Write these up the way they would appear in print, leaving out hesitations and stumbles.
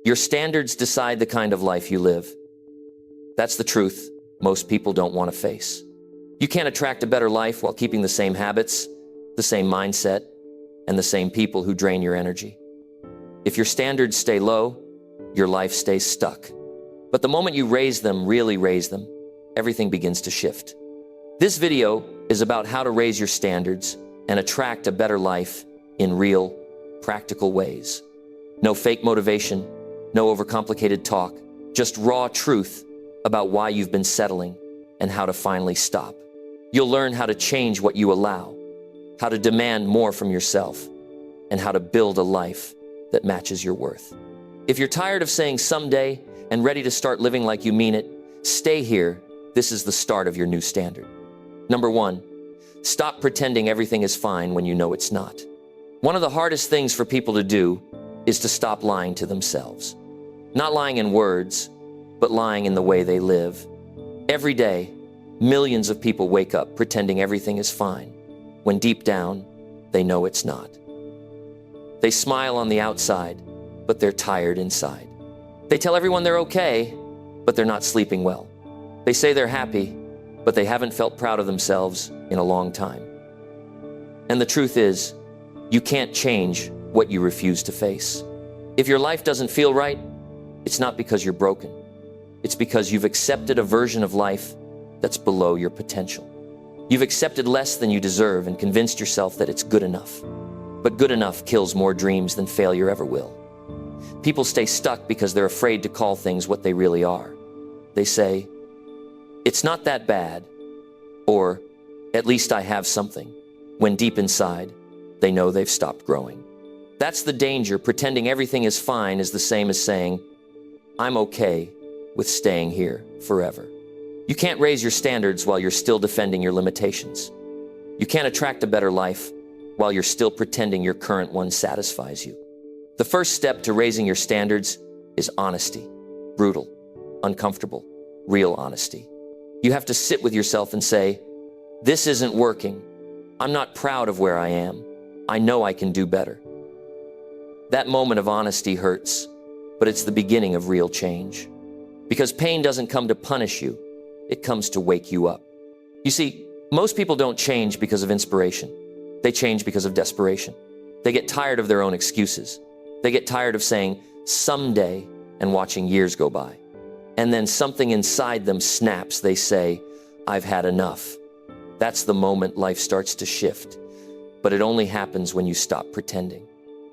Your standards decide the kind of life you live. That's the truth most people don't want to face. You can't attract a better life while keeping the same habits, the same mindset, and the same people who drain your energy. If your standards stay low, your life stays stuck. But the moment you really raise them, everything begins to shift. This video is about how to raise your standards and attract a better life in real, practical ways. No fake motivation, no overcomplicated talk, just raw truth about why you've been settling and how to finally stop. You'll learn how to change what you allow, how to demand more from yourself, and how to build a life that matches your worth. If you're tired of saying someday and ready to start living like you mean it, stay here. This is the start of your new standard. Number 1, stop pretending everything is fine when you know it's not. One of the hardest things for people to do is to stop lying to themselves. Not lying in words, but lying in the way they live. Every day, millions of people wake up pretending everything is fine, when deep down, they know it's not. They smile on the outside, but they're tired inside. They tell everyone they're okay, but they're not sleeping well. They say they're happy, but they haven't felt proud of themselves in a long time. And the truth is, you can't change what you refuse to face. If your life doesn't feel right, it's not because you're broken. It's because you've accepted a version of life that's below your potential. You've accepted less than you deserve and convinced yourself that it's good enough. But good enough kills more dreams than failure ever will. People stay stuck because they're afraid to call things what they really are. They say, "It's not that bad," or "At least I have something," when deep inside, they know they've stopped growing. That's the danger. Pretending everything is fine is the same as saying, "I'm okay with staying here forever." You can't raise your standards while you're still defending your limitations. You can't attract a better life while you're still pretending your current one satisfies you. The first step to raising your standards is honesty. Brutal, uncomfortable, real honesty. You have to sit with yourself and say, "This isn't working. I'm not proud of where I am. I know I can do better." That moment of honesty hurts, but it's the beginning of real change. Because pain doesn't come to punish you, it comes to wake you up. You see, most people don't change because of inspiration. They change because of desperation. They get tired of their own excuses. They get tired of saying, "someday," and watching years go by. And then something inside them snaps. They say, "I've had enough." That's the moment life starts to shift. But it only happens when you stop pretending.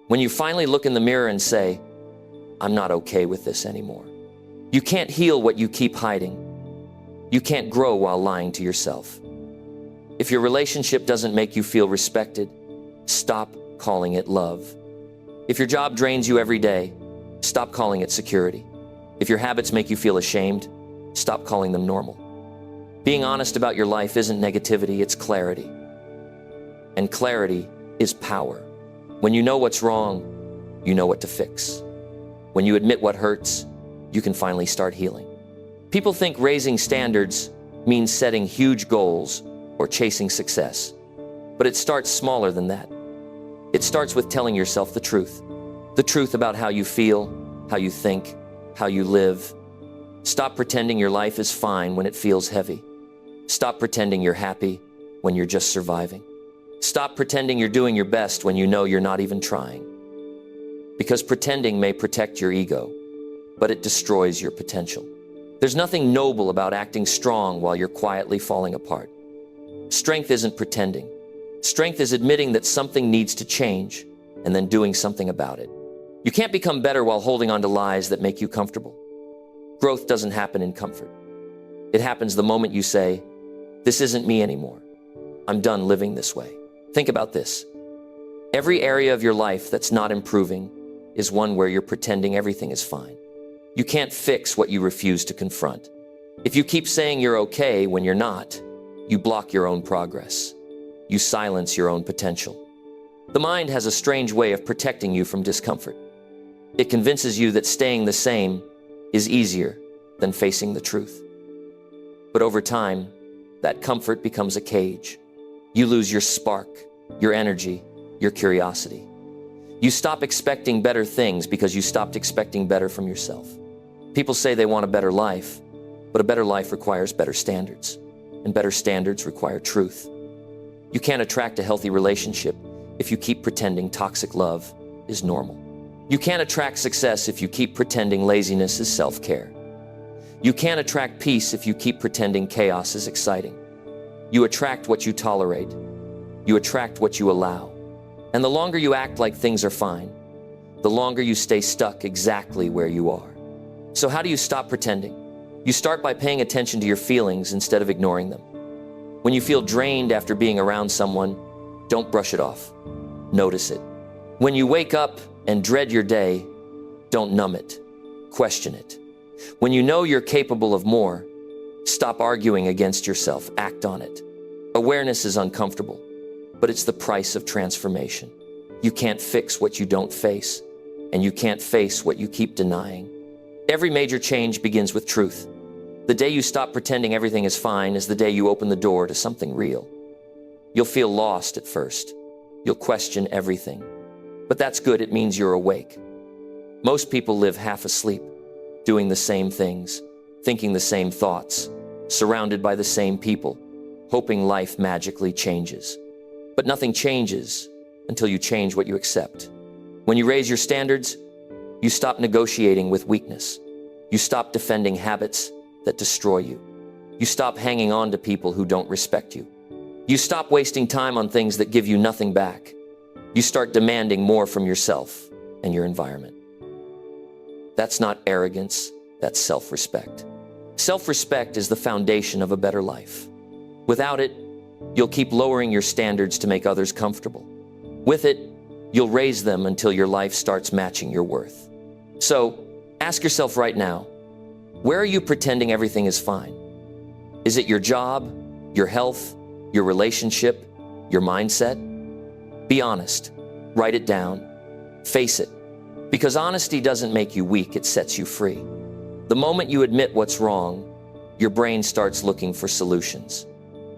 When you finally look in the mirror and say, "I'm not okay with this anymore." You can't heal what you keep hiding. You can't grow while lying to yourself. If your relationship doesn't make you feel respected, stop calling it love. If your job drains you every day, stop calling it security. If your habits make you feel ashamed, stop calling them normal. Being honest about your life isn't negativity, it's clarity. And clarity is power. When you know what's wrong, you know what to fix. When you admit what hurts, you can finally start healing. People think raising standards means setting huge goals or chasing success. But it starts smaller than that. It starts with telling yourself the truth about how you feel, how you think, how you live. Stop pretending your life is fine when it feels heavy. Stop pretending you're happy when you're just surviving. Stop pretending you're doing your best when you know you're not even trying. Because pretending may protect your ego, but it destroys your potential. There's nothing noble about acting strong while you're quietly falling apart. Strength isn't pretending. Strength is admitting that something needs to change and then doing something about it. You can't become better while holding on to lies that make you comfortable. Growth doesn't happen in comfort. It happens the moment you say, "This isn't me anymore. I'm done living this way." Think about this. Every area of your life that's not improving is one where you're pretending everything is fine. You can't fix what you refuse to confront. If you keep saying you're okay when you're not, you block your own progress. You silence your own potential. The mind has a strange way of protecting you from discomfort. It convinces you that staying the same is easier than facing the truth. But over time, that comfort becomes a cage. You lose your spark, your energy, your curiosity. You stop expecting better things because you stopped expecting better from yourself. People say they want a better life, but a better life requires better standards, and better standards require truth. You can't attract a healthy relationship if you keep pretending toxic love is normal. You can't attract success if you keep pretending laziness is self-care. You can't attract peace if you keep pretending chaos is exciting. You attract what you tolerate. You attract what you allow. And the longer you act like things are fine, the longer you stay stuck exactly where you are. So how do you stop pretending? You start by paying attention to your feelings instead of ignoring them. When you feel drained after being around someone, don't brush it off. Notice it. When you wake up and dread your day, don't numb it. Question it. When you know you're capable of more, stop arguing against yourself. Act on it. Awareness is uncomfortable, but it's the price of transformation. You can't fix what you don't face, and you can't face what you keep denying. Every major change begins with truth. The day you stop pretending everything is fine is the day you open the door to something real. You'll feel lost at first. You'll question everything. But that's good, it means you're awake. Most people live half asleep, doing the same things, thinking the same thoughts, surrounded by the same people, hoping life magically changes. But nothing changes until you change what you accept. When you raise your standards, you stop negotiating with weakness. You stop defending habits that destroy you. You stop hanging on to people who don't respect you. You stop wasting time on things that give you nothing back. You start demanding more from yourself and your environment. That's not arrogance, that's self-respect. Self-respect is the foundation of a better life. Without it, you'll keep lowering your standards to make others comfortable. With it, you'll raise them until your life starts matching your worth. So, ask yourself right now, where are you pretending everything is fine? Is it your job, your health, your relationship, your mindset? Be honest. Write it down. Face it. Because honesty doesn't make you weak, it sets you free. The moment you admit what's wrong, your brain starts looking for solutions.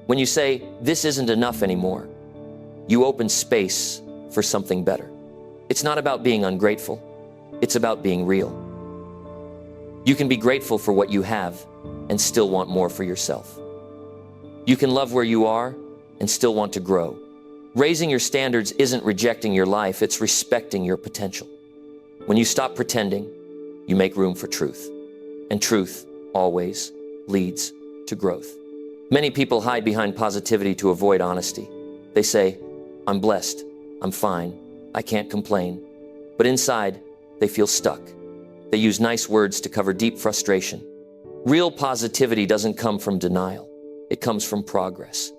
When you say, this isn't enough anymore, you open space for something better. It's not about being ungrateful. It's about being real. You can be grateful for what you have and still want more for yourself. You can love where you are and still want to grow. Raising your standards isn't rejecting your life, it's respecting your potential. When you stop pretending, you make room for truth. And truth always leads to growth. Many people hide behind positivity to avoid honesty. They say, I'm blessed, I'm fine, I can't complain. But inside, they feel stuck. They use nice words to cover deep frustration. Real positivity doesn't come from denial. It comes from progress.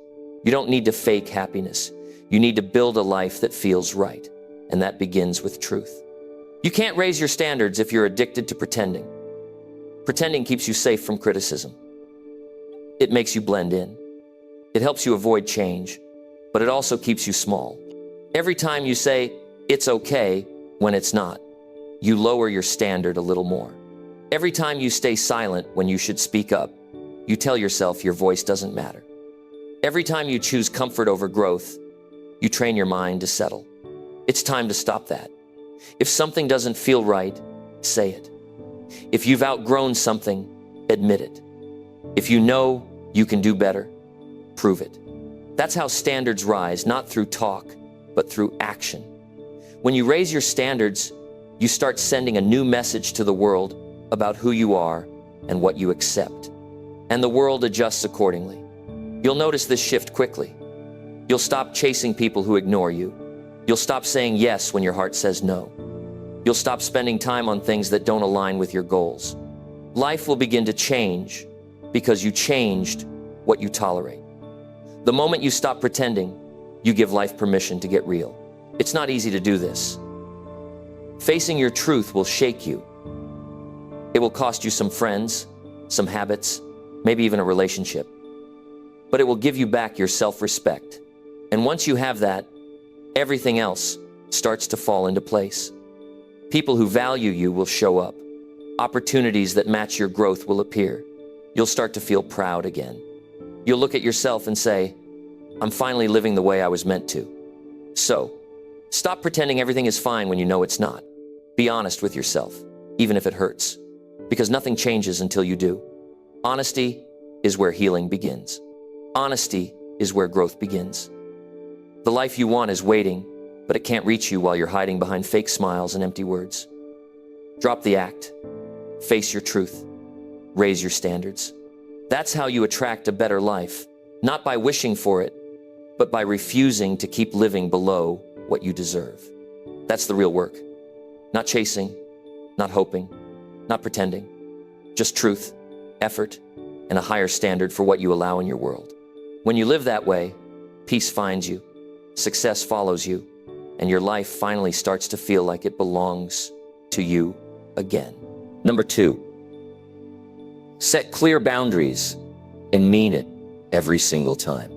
You don't need to fake happiness. You need to build a life that feels right. And that begins with truth. You can't raise your standards if you're addicted to pretending. Pretending keeps you safe from criticism. It makes you blend in. It helps you avoid change, but it also keeps you small. Every time you say, it's okay, when it's not, you lower your standard a little more. Every time you stay silent when you should speak up, you tell yourself your voice doesn't matter. Every time you choose comfort over growth, you train your mind to settle. It's time to stop that. If something doesn't feel right, say it. If you've outgrown something, admit it. If you know you can do better, prove it. That's how standards rise, not through talk, but through action. When you raise your standards, you start sending a new message to the world about who you are and what you accept. And the world adjusts accordingly. You'll notice this shift quickly. You'll stop chasing people who ignore you. You'll stop saying yes when your heart says no. You'll stop spending time on things that don't align with your goals. Life will begin to change because you changed what you tolerate. The moment you stop pretending, you give life permission to get real. It's not easy to do this. Facing your truth will shake you. It will cost you some friends, some habits, maybe even a relationship. But it will give you back your self-respect. And once you have that, everything else starts to fall into place. People who value you will show up. Opportunities that match your growth will appear. You'll start to feel proud again. You'll look at yourself and say, I'm finally living the way I was meant to. So, Stop pretending everything is fine when you know it's not. Be honest with yourself, even if it hurts, because nothing changes until you do. Honesty is where healing begins. Honesty is where growth begins. The life you want is waiting, but it can't reach you while you're hiding behind fake smiles and empty words. Drop the act. Face your truth. Raise your standards. That's how you attract a better life, not by wishing for it, but by refusing to keep living below what you deserve. That's the real work. Not chasing, not hoping, not pretending. Just truth, effort, and a higher standard for what you allow in your world. When you live that way, peace finds you, success follows you, and your life finally starts to feel like it belongs to you again. Number 2, set clear boundaries and mean it every single time.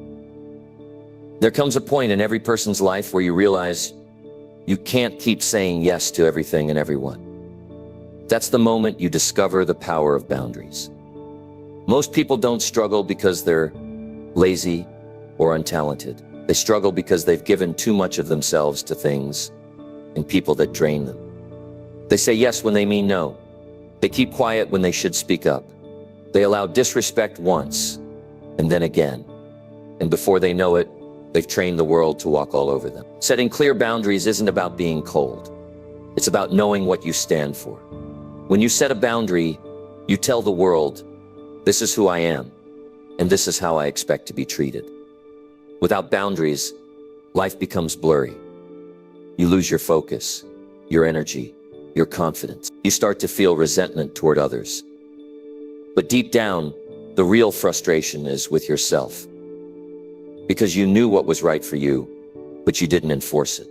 There comes a point in every person's life where you realize you can't keep saying yes to everything and everyone. That's the moment you discover the power of boundaries. Most people don't struggle because they're lazy or untalented. They struggle because they've given too much of themselves to things and people that drain them. They say yes when they mean no. They keep quiet when they should speak up. They allow disrespect once and then again. And before they know it, they've trained the world to walk all over them. Setting clear boundaries isn't about being cold. It's about knowing what you stand for. When you set a boundary, you tell the world, this is who I am, and this is how I expect to be treated. Without boundaries, life becomes blurry. You lose your focus, your energy, your confidence. You start to feel resentment toward others. But deep down, the real frustration is with yourself. Because you knew what was right for you, but you didn't enforce it.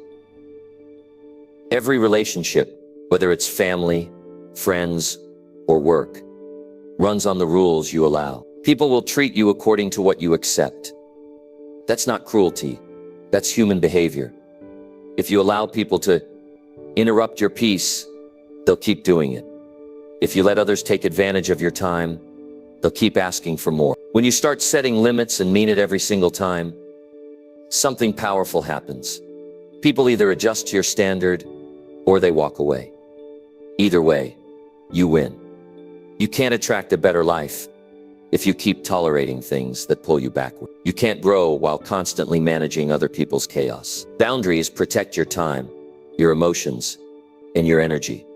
Every relationship, whether it's family, friends, or work, runs on the rules you allow. People will treat you according to what you accept. That's not cruelty. That's human behavior. If you allow people to interrupt your peace, they'll keep doing it. If you let others take advantage of your time, they'll keep asking for more. When you start setting limits and mean it every single time, something powerful happens. People either adjust to your standard or they walk away. Either way, you win. You can't attract a better life if you keep tolerating things that pull you backward. You can't grow while constantly managing other people's chaos. Boundaries protect your time, your emotions, and your energy.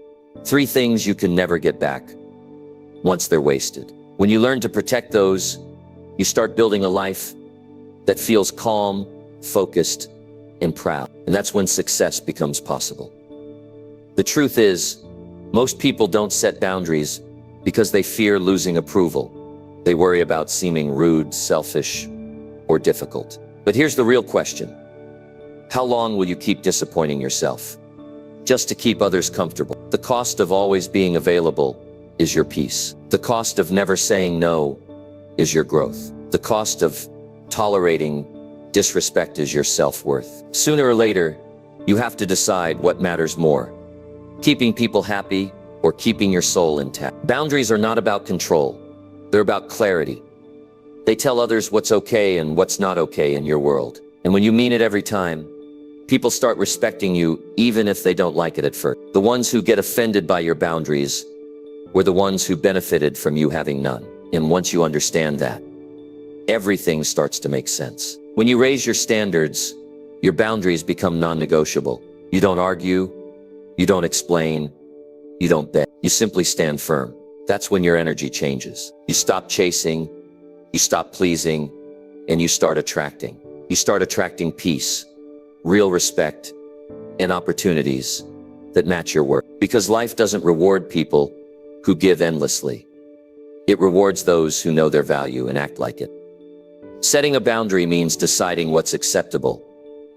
3 things you can never get back once they're wasted. When you learn to protect those, you start building a life that feels calm, focused, and proud. And that's when success becomes possible. The truth is, most people don't set boundaries because they fear losing approval. They worry about seeming rude, selfish, or difficult. But here's the real question. How long will you keep disappointing yourself just to keep others comfortable? The cost of always being available is your peace. The cost of never saying no is your growth. The cost of tolerating disrespect is your self-worth. Sooner or later, you have to decide what matters more, keeping people happy or keeping your soul intact. Boundaries are not about control. They're about clarity. They tell others what's okay and what's not okay in your world. And when you mean it every time, people start respecting you even if they don't like it at first. The ones who get offended by your boundaries were the ones who benefited from you having none. And once you understand that, everything starts to make sense. When you raise your standards, your boundaries become non-negotiable. You don't argue, you don't explain, you don't beg. You simply stand firm. That's when your energy changes. You stop chasing, you stop pleasing, and you start attracting. You start attracting peace, real respect, and opportunities that match your work. Because life doesn't reward people who give endlessly. It rewards those who know their value and act like it. Setting a boundary means deciding what's acceptable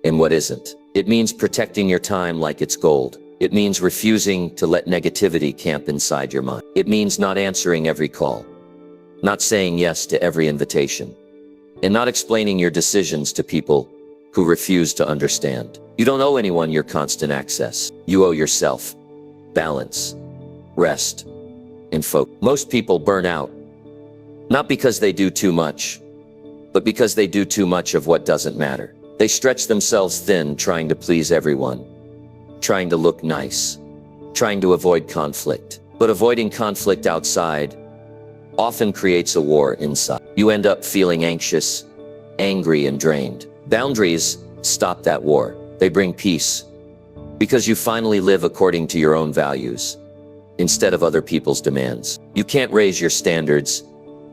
and what isn't. It means protecting your time like it's gold. It means refusing to let negativity camp inside your mind. It means not answering every call, not saying yes to every invitation, and not explaining your decisions to people who refuse to understand. You don't owe anyone your constant access. You owe yourself balance, rest, and focus. Most people burn out, not because they do too much, but because they do too much of what doesn't matter. They stretch themselves thin trying to please everyone, trying to look nice, trying to avoid conflict. But avoiding conflict outside often creates a war inside. You end up feeling anxious, angry, and drained. Boundaries stop that war. They bring peace because you finally live according to your own values instead of other people's demands. You can't raise your standards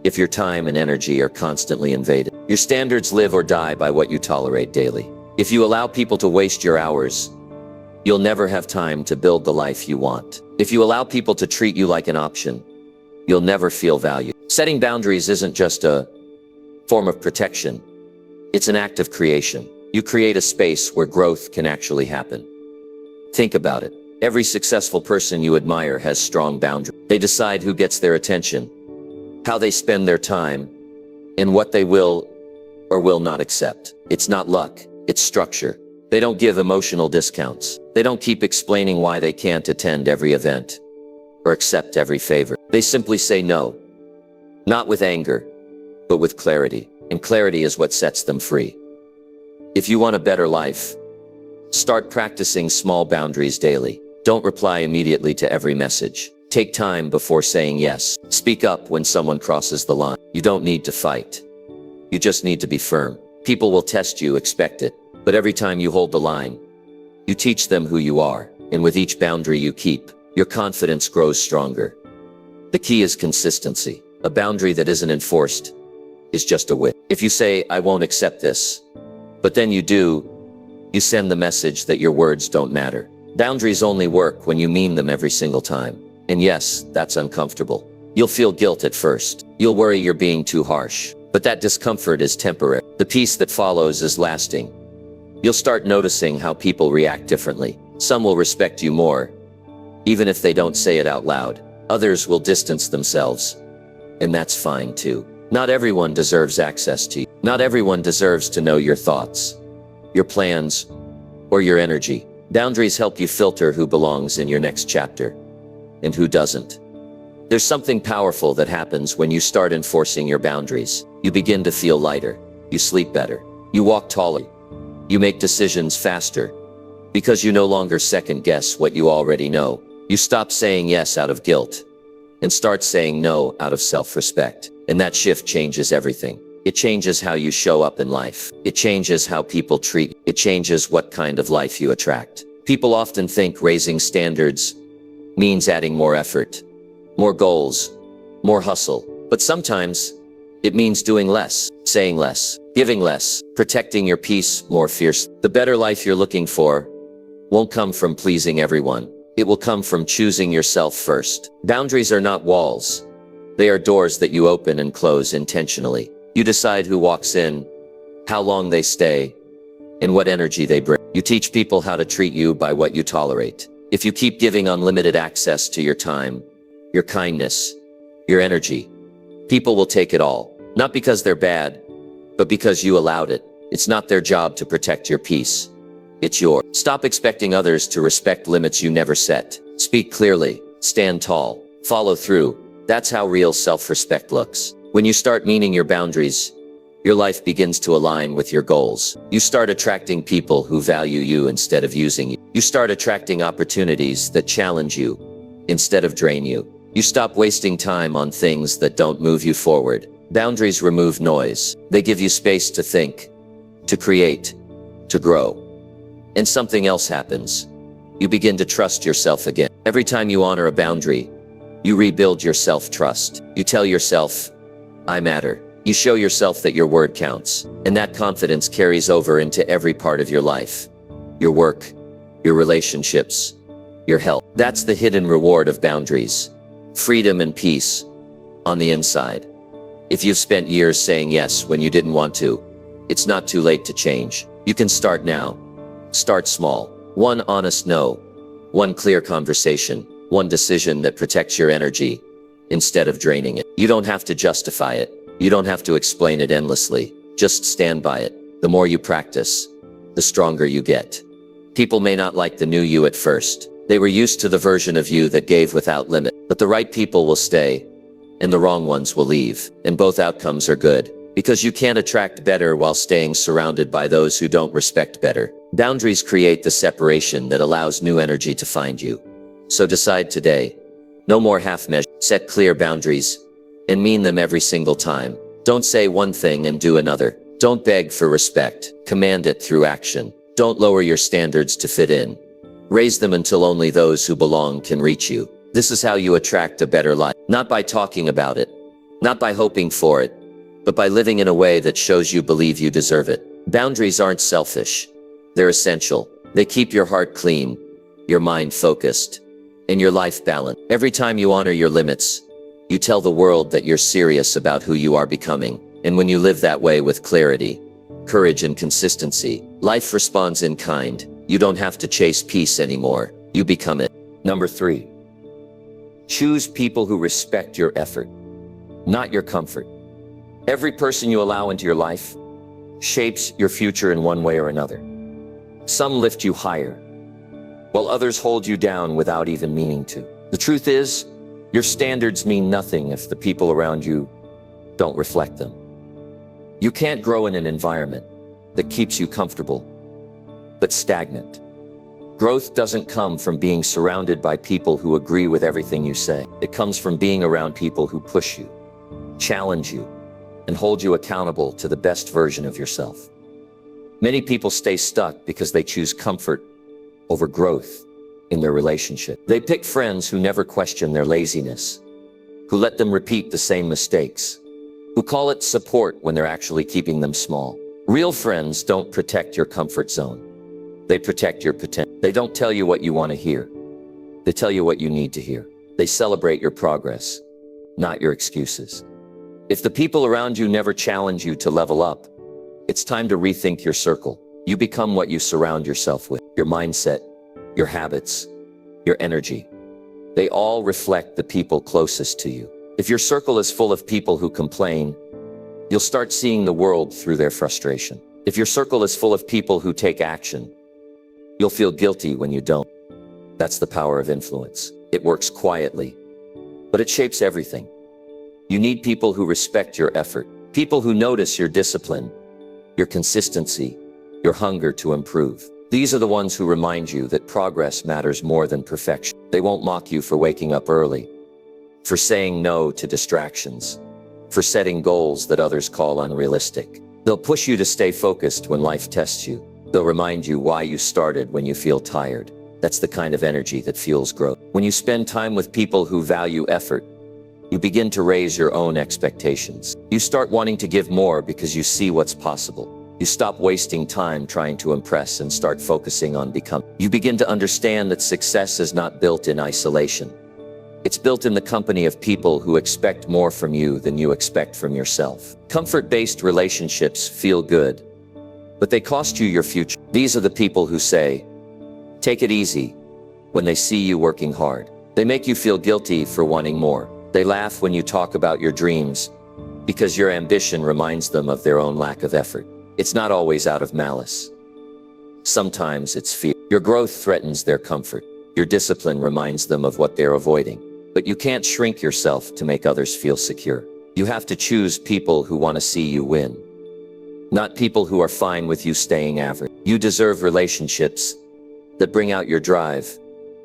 if your time and energy are constantly invaded. Your standards live or die by what you tolerate daily. If you allow people to waste your hours, you'll never have time to build the life you want. If you allow people to treat you like an option, you'll never feel valued. Setting boundaries isn't just a form of protection. It's an act of creation. You create a space where growth can actually happen. Think about it. Every successful person you admire has strong boundaries. They decide who gets their attention, how they spend their time, and what they will or will not accept. It's not luck, it's structure. They don't give emotional discounts. They don't keep explaining why they can't attend every event or accept every favor. They simply say no, not with anger, but with clarity. And clarity is what sets them free. If you want a better life, start practicing small boundaries daily. Don't reply immediately to every message. Take time before saying yes. Speak up when someone crosses the line. You don't need to fight. You just need to be firm. People will test you, expect it. But every time you hold the line, you teach them who you are. And with each boundary you keep, your confidence grows stronger. The key is consistency. A boundary that isn't enforced is just a wish. If you say, I won't accept this, but then you do, you send the message that your words don't matter. Boundaries only work when you mean them every single time. And yes, that's uncomfortable. You'll feel guilt at first. You'll worry you're being too harsh. But that discomfort is temporary. The peace that follows is lasting. You'll start noticing how people react differently. Some will respect you more, even if they don't say it out loud. Others will distance themselves, and that's fine too. Not everyone deserves access to you. Not everyone deserves to know your thoughts, your plans, or your energy. Boundaries help you filter who belongs in your next chapter and who doesn't. There's something powerful that happens when you start enforcing your boundaries. You begin to feel lighter. You sleep better. You walk taller. You make decisions faster because you no longer second guess what you already know. You stop saying yes out of guilt and start saying no out of self-respect. And that shift changes everything. It changes how you show up in life. It changes how people treat you. It changes what kind of life you attract. People often think raising standards means adding more effort, more goals, more hustle. But sometimes it means doing less, saying less, giving less, protecting your peace more fiercely. The better life you're looking for won't come from pleasing everyone. It will come from choosing yourself first. Boundaries are not walls. They are doors that you open and close intentionally. You decide who walks in, how long they stay, and what energy they bring. You teach people how to treat you by what you tolerate. If you keep giving unlimited access to your time, your kindness, your energy, people will take it all. Not because they're bad, but because you allowed it. It's not their job to protect your peace. It's yours. Stop expecting others to respect limits you never set. Speak clearly, stand tall, follow through. That's how real self-respect looks. When you start meaning your boundaries, your life begins to align with your goals. You start attracting people who value you instead of using you. You start attracting opportunities that challenge you instead of drain you. You stop wasting time on things that don't move you forward. Boundaries remove noise. They give you space to think, to create, to grow. And something else happens. You begin to trust yourself again. Every time you honor a boundary, you rebuild your self-trust. You tell yourself, I matter. You show yourself that your word counts. And that confidence carries over into every part of your life. Your work, your relationships, your health. That's the hidden reward of boundaries. Freedom and peace on the inside. If you've spent years saying yes when you didn't want to, it's not too late to change. You can start now. Start small. One honest no. One clear conversation. One decision that protects your energy instead of draining it. You don't have to justify it. You don't have to explain it endlessly. Just stand by it. The more you practice, the stronger you get. People may not like the new you at first. They were used to the version of you that gave without limit. But the right people will stay, and the wrong ones will leave. And both outcomes are good. Because you can't attract better while staying surrounded by those who don't respect better. Boundaries create the separation that allows new energy to find you. So decide today. No more half measures. Set clear boundaries and mean them every single time. Don't say one thing and do another. Don't beg for respect. Command it through action. Don't lower your standards to fit in. Raise them until only those who belong can reach you. This is how you attract a better life. Not by talking about it, not by hoping for it, but by living in a way that shows you believe you deserve it. Boundaries aren't selfish. They're essential. They keep your heart clean, your mind focused, and your life balanced. Every time you honor your limits, you tell the world that you're serious about who you are becoming. And when you live that way with clarity, courage, and consistency, life responds in kind. You don't have to chase peace anymore. You become it. Number 3, choose people who respect your effort, not your comfort. Every person you allow into your life shapes your future in one way or another. Some lift you higher, while others hold you down without even meaning to. The truth is, your standards mean nothing if the people around you don't reflect them. You can't grow in an environment that keeps you comfortable, but stagnant. Growth doesn't come from being surrounded by people who agree with everything you say. It comes from being around people who push you, challenge you, and hold you accountable to the best version of yourself. Many people stay stuck because they choose comfort over growth in their relationship. They pick friends who never question their laziness, who let them repeat the same mistakes, who call it support when they're actually keeping them small. Real friends don't protect your comfort zone. They protect your potential. They don't tell you what you want to hear. They tell you what you need to hear. They celebrate your progress, not your excuses. If the people around you never challenge you to level up, it's time to rethink your circle. You become what you surround yourself with. Your mindset, your habits, your energy. They all reflect the people closest to you. If your circle is full of people who complain, you'll start seeing the world through their frustration. If your circle is full of people who take action, you'll feel guilty when you don't. That's the power of influence. It works quietly, but it shapes everything. You need people who respect your effort, people who notice your discipline, your consistency, your hunger to improve. These are the ones who remind you that progress matters more than perfection. They won't mock you for waking up early, for saying no to distractions, for setting goals that others call unrealistic. They'll push you to stay focused when life tests you. They'll remind you why you started when you feel tired. That's the kind of energy that fuels growth. When you spend time with people who value effort, you begin to raise your own expectations. You start wanting to give more because you see what's possible. You stop wasting time trying to impress and start focusing on becoming. You begin to understand that success is not built in isolation. It's built in the company of people who expect more from you than you expect from yourself. Comfort-based relationships feel good, but they cost you your future. These are the people who say, "Take it easy," when they see you working hard. They make you feel guilty for wanting more. They laugh when you talk about your dreams because your ambition reminds them of their own lack of effort. It's not always out of malice. Sometimes it's fear. Your growth threatens their comfort. Your discipline reminds them of what they're avoiding. But you can't shrink yourself to make others feel secure. You have to choose people who want to see you win, not people who are fine with you staying average. You deserve relationships that bring out your drive,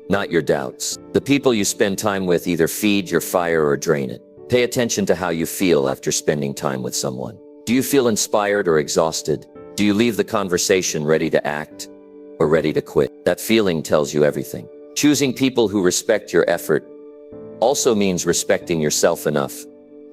not your doubts. The people you spend time with either feed your fire or drain it. Pay attention to how you feel after spending time with someone. Do you feel inspired or exhausted? Do you leave the conversation ready to act or ready to quit? That feeling tells you everything. Choosing people who respect your effort also means respecting yourself enough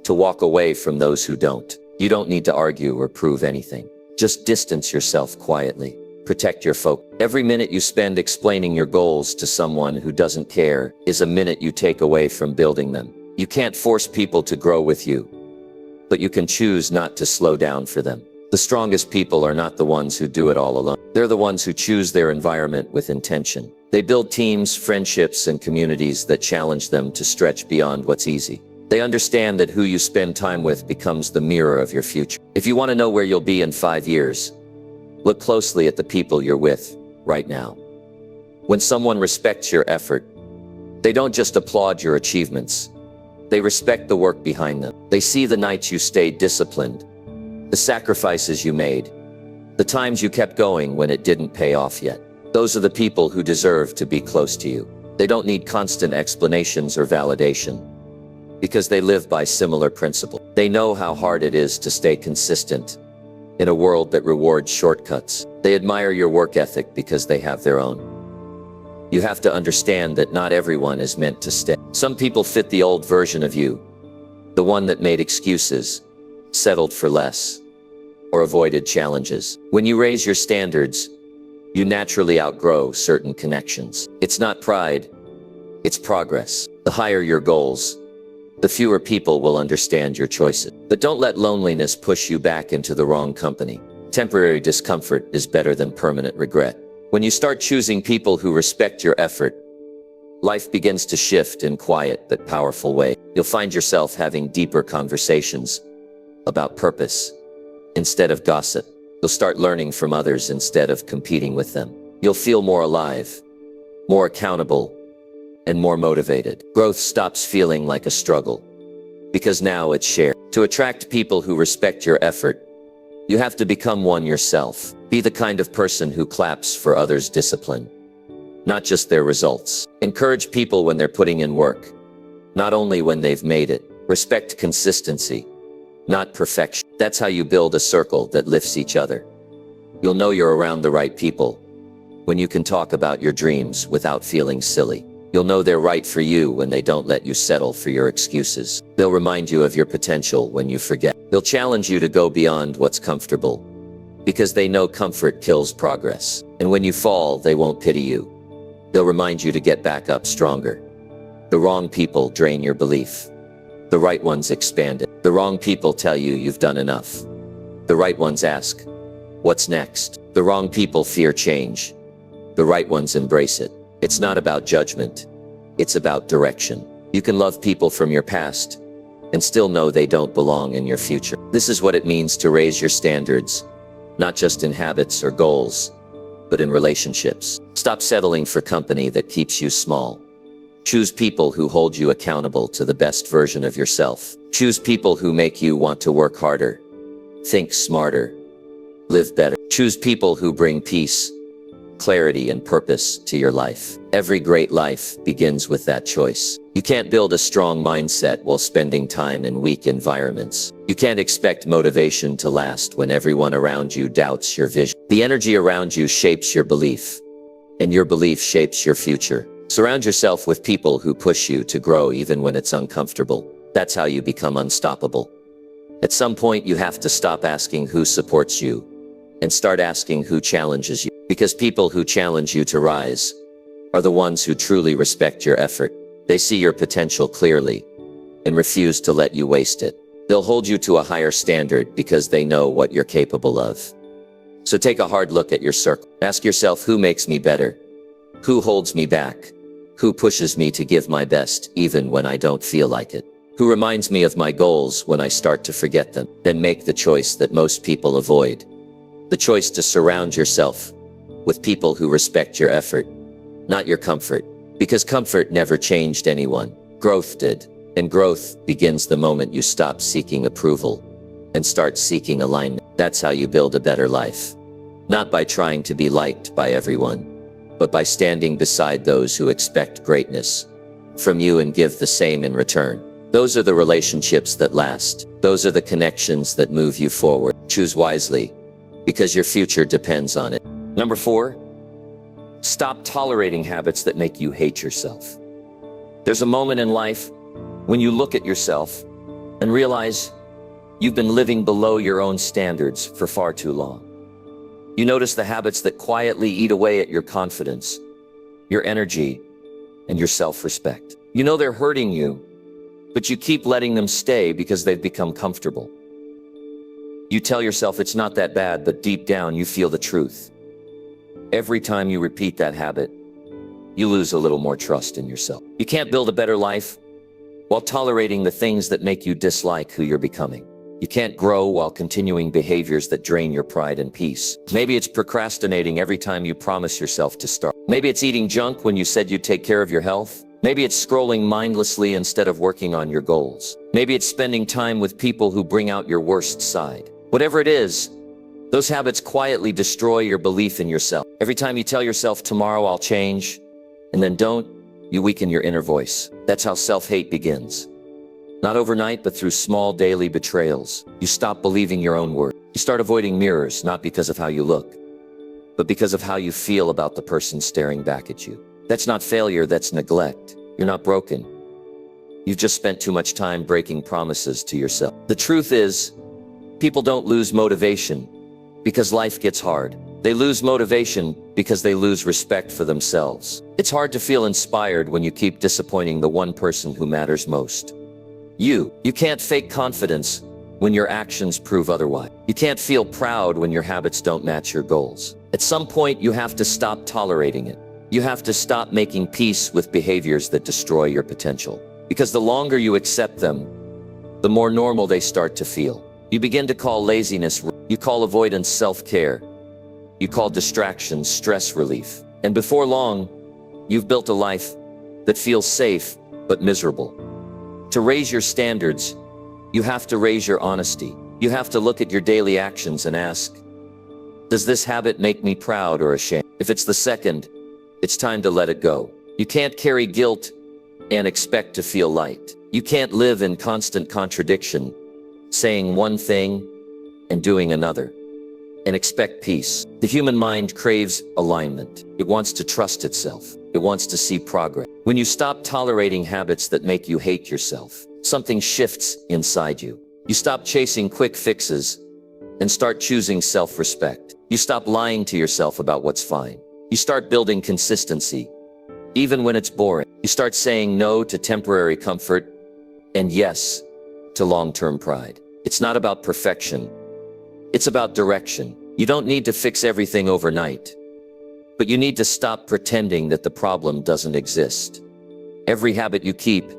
to walk away from those who don't. You don't need to argue or prove anything. Just distance yourself quietly. Protect your focus. Every minute you spend explaining your goals to someone who doesn't care is a minute you take away from building them. You can't force people to grow with you, but you can choose not to slow down for them. The strongest people are not the ones who do it all alone. They're the ones who choose their environment with intention. They build teams, friendships, and communities that challenge them to stretch beyond what's easy. They understand that who you spend time with becomes the mirror of your future. If you want to know where you'll be in 5 years, look closely at the people you're with right now. When someone respects your effort, they don't just applaud your achievements. They respect the work behind them. They see the nights you stayed disciplined, the sacrifices you made, the times you kept going when it didn't pay off yet. Those are the people who deserve to be close to you. They don't need constant explanations or validation, because they live by similar principles. They know how hard it is to stay consistent in a world that rewards shortcuts. They admire your work ethic because they have their own. You have to understand that not everyone is meant to stay. Some people fit the old version of you, the one that made excuses, settled for less, or avoided challenges. When you raise your standards, you naturally outgrow certain connections. It's not pride, it's progress. The higher your goals, the fewer people will understand your choices. But don't let loneliness push you back into the wrong company. Temporary discomfort is better than permanent regret. When you start choosing people who respect your effort, life begins to shift in quiet but powerful way. You'll find yourself having deeper conversations about purpose instead of gossip. You'll start learning from others instead of competing with them. You'll feel more alive, more accountable, and more motivated. Growth stops feeling like a struggle, because now it's shared. To attract people who respect your effort, you have to become one yourself. Be the kind of person who claps for others' discipline, not just their results. Encourage people when they're putting in work, not only when they've made it. Respect consistency, not perfection. That's how you build a circle that lifts each other. You'll know you're around the right people when you can talk about your dreams without feeling silly. You'll know they're right for you when they don't let you settle for your excuses. They'll remind you of your potential when you forget. They'll challenge you to go beyond what's comfortable, because they know comfort kills progress. And when you fall, they won't pity you. They'll remind you to get back up stronger. The wrong people drain your belief. The right ones expand it. The wrong people tell you you've done enough. The right ones ask, what's next? The wrong people fear change. The right ones embrace it. It's not about judgment. It's about direction. You can love people from your past and still know they don't belong in your future. This is what it means to raise your standards, not just in habits or goals, but in relationships. Stop settling for company that keeps you small. Choose people who hold you accountable to the best version of yourself. Choose people who make you want to work harder, think smarter, live better. Choose people who bring peace, clarity, and purpose to your life. Every great life begins with that choice. You can't build a strong mindset while spending time in weak environments. You can't expect motivation to last when everyone around you doubts your vision. The energy around you shapes your belief, and your belief shapes your future. Surround yourself with people who push you to grow even when it's uncomfortable. That's how you become unstoppable. At some point, you have to stop asking who supports you and start asking who challenges you. Because people who challenge you to rise are the ones who truly respect your effort. They see your potential clearly and refuse to let you waste it. They'll hold you to a higher standard because they know what you're capable of. So take a hard look at your circle. Ask yourself, who makes me better? Who holds me back? Who pushes me to give my best even when I don't feel like it? Who reminds me of my goals when I start to forget them? Then make the choice that most people avoid. The choice to surround yourself with people who respect your effort, not your comfort. Because comfort never changed anyone. Growth did. And growth begins the moment you stop seeking approval and start seeking alignment. That's how you build a better life. Not by trying to be liked by everyone, but by standing beside those who expect greatness from you and give the same in return. Those are the relationships that last. Those are the connections that move you forward. Choose wisely, because your future depends on it. Number 4, stop tolerating habits that make you hate yourself. There's a moment in life when you look at yourself and realize you've been living below your own standards for far too long. You notice the habits that quietly eat away at your confidence, your energy, and your self-respect. You know they're hurting you, but you keep letting them stay because they've become comfortable. You tell yourself it's not that bad, but deep down you feel the truth. Every time you repeat that habit, you lose a little more trust in yourself. You can't build a better life while tolerating the things that make you dislike who you're becoming. You can't grow while continuing behaviors that drain your pride and peace. Maybe it's procrastinating every time you promise yourself to start. Maybe it's eating junk when you said you'd take care of your health. Maybe it's scrolling mindlessly instead of working on your goals. Maybe it's spending time with people who bring out your worst side. Whatever it is, those habits quietly destroy your belief in yourself. Every time you tell yourself, tomorrow I'll change, and then don't, you weaken your inner voice. That's how self-hate begins. Not overnight, but through small daily betrayals. You stop believing your own word. You start avoiding mirrors, not because of how you look, but because of how you feel about the person staring back at you. That's not failure, that's neglect. You're not broken. You've just spent too much time breaking promises to yourself. The truth is, people don't lose motivation because life gets hard. They lose motivation because they lose respect for themselves. It's hard to feel inspired when you keep disappointing the one person who matters most. You can't fake confidence when your actions prove otherwise. You can't feel proud when your habits don't match your goals. At some point, you have to stop tolerating it. You have to stop making peace with behaviors that destroy your potential. Because the longer you accept them, the more normal they start to feel. You begin to call laziness, you call avoidance self-care, you call distractions stress relief. And before long, you've built a life that feels safe but miserable. To raise your standards, you have to raise your honesty. You have to look at your daily actions and ask, does this habit make me proud or ashamed? If it's the second, it's time to let it go. You can't carry guilt and expect to feel light. You can't live in constant contradiction, saying one thing and doing another, and expect peace. The human mind craves alignment. It wants to trust itself. It wants to see progress. When you stop tolerating habits that make you hate yourself, something shifts inside you. You stop chasing quick fixes and start choosing self-respect. You stop lying to yourself about what's fine. You start building consistency, even when it's boring. You start saying no to temporary comfort and yes to long-term pride. It's not about perfection. It's about direction. You don't need to fix everything overnight, but you need to stop pretending that the problem doesn't exist. Every habit you keep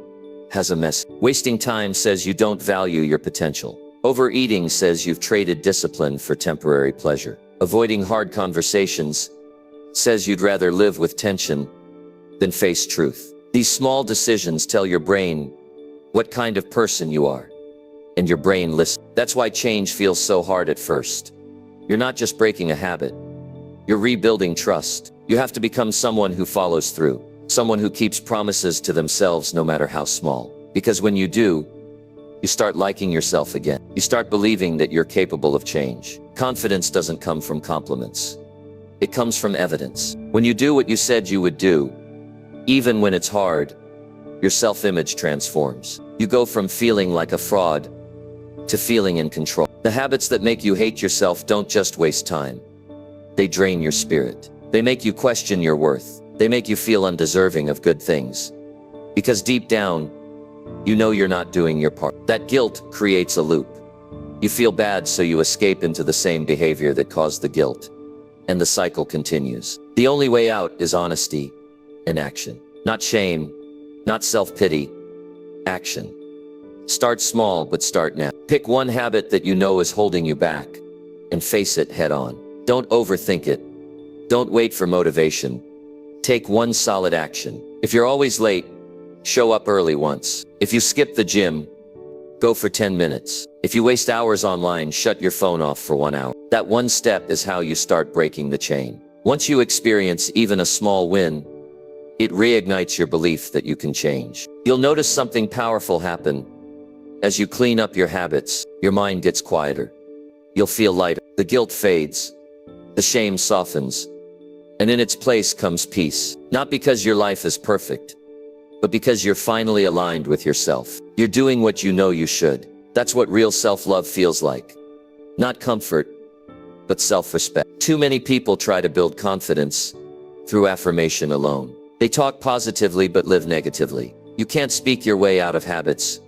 has a mess. Wasting time says you don't value your potential. Overeating says you've traded discipline for temporary pleasure. Avoiding hard conversations says you'd rather live with tension than face truth. These small decisions tell your brain what kind of person you are, and your brain listens. That's why change feels so hard at first. You're not just breaking a habit, you're rebuilding trust. You have to become someone who follows through, someone who keeps promises to themselves no matter how small. Because when you do, you start liking yourself again. You start believing that you're capable of change. Confidence doesn't come from compliments. It comes from evidence. When you do what you said you would do, even when it's hard, your self-image transforms. You go from feeling like a fraud to feeling in control. The habits that make you hate yourself don't just waste time. They drain your spirit. They make you question your worth. They make you feel undeserving of good things. Because deep down, you know you're not doing your part. That guilt creates a loop. You feel bad, so you escape into the same behavior that caused the guilt. And the cycle continues. The only way out is honesty and action. Not shame, not self-pity, action. Start small, but start now. Pick one habit that you know is holding you back and face it head on. Don't overthink it. Don't wait for motivation. Take one solid action. If you're always late, show up early once. If you skip the gym, go for 10 minutes. If you waste hours online, shut your phone off for 1 hour. That one step is how you start breaking the chain. Once you experience even a small win, it reignites your belief that you can change. You'll notice something powerful happen. As you clean up your habits, your mind gets quieter. You'll feel lighter. The guilt fades. The shame softens. And in its place comes peace. Not because your life is perfect, but because you're finally aligned with yourself. You're doing what you know you should. That's what real self-love feels like. Not comfort, but self-respect. Too many people try to build confidence through affirmation alone. They talk positively but live negatively. You can't speak your way out of habits.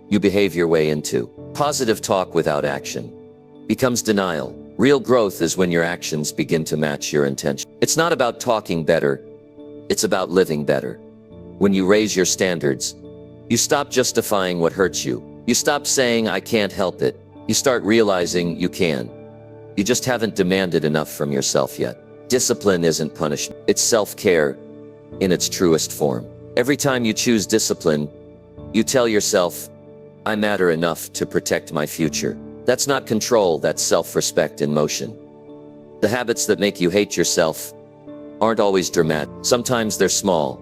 You behave your way into. Positive talk without action becomes denial. Real growth is when your actions begin to match your intention. It's not about talking better. It's about living better. When you raise your standards, you stop justifying what hurts you. You stop saying, I can't help it. You start realizing you can. You just haven't demanded enough from yourself yet. Discipline isn't punishment. It's self-care in its truest form. Every time you choose discipline, you tell yourself, I matter enough to protect my future. That's not control, that's self-respect in motion. The habits that make you hate yourself aren't always dramatic. Sometimes they're small.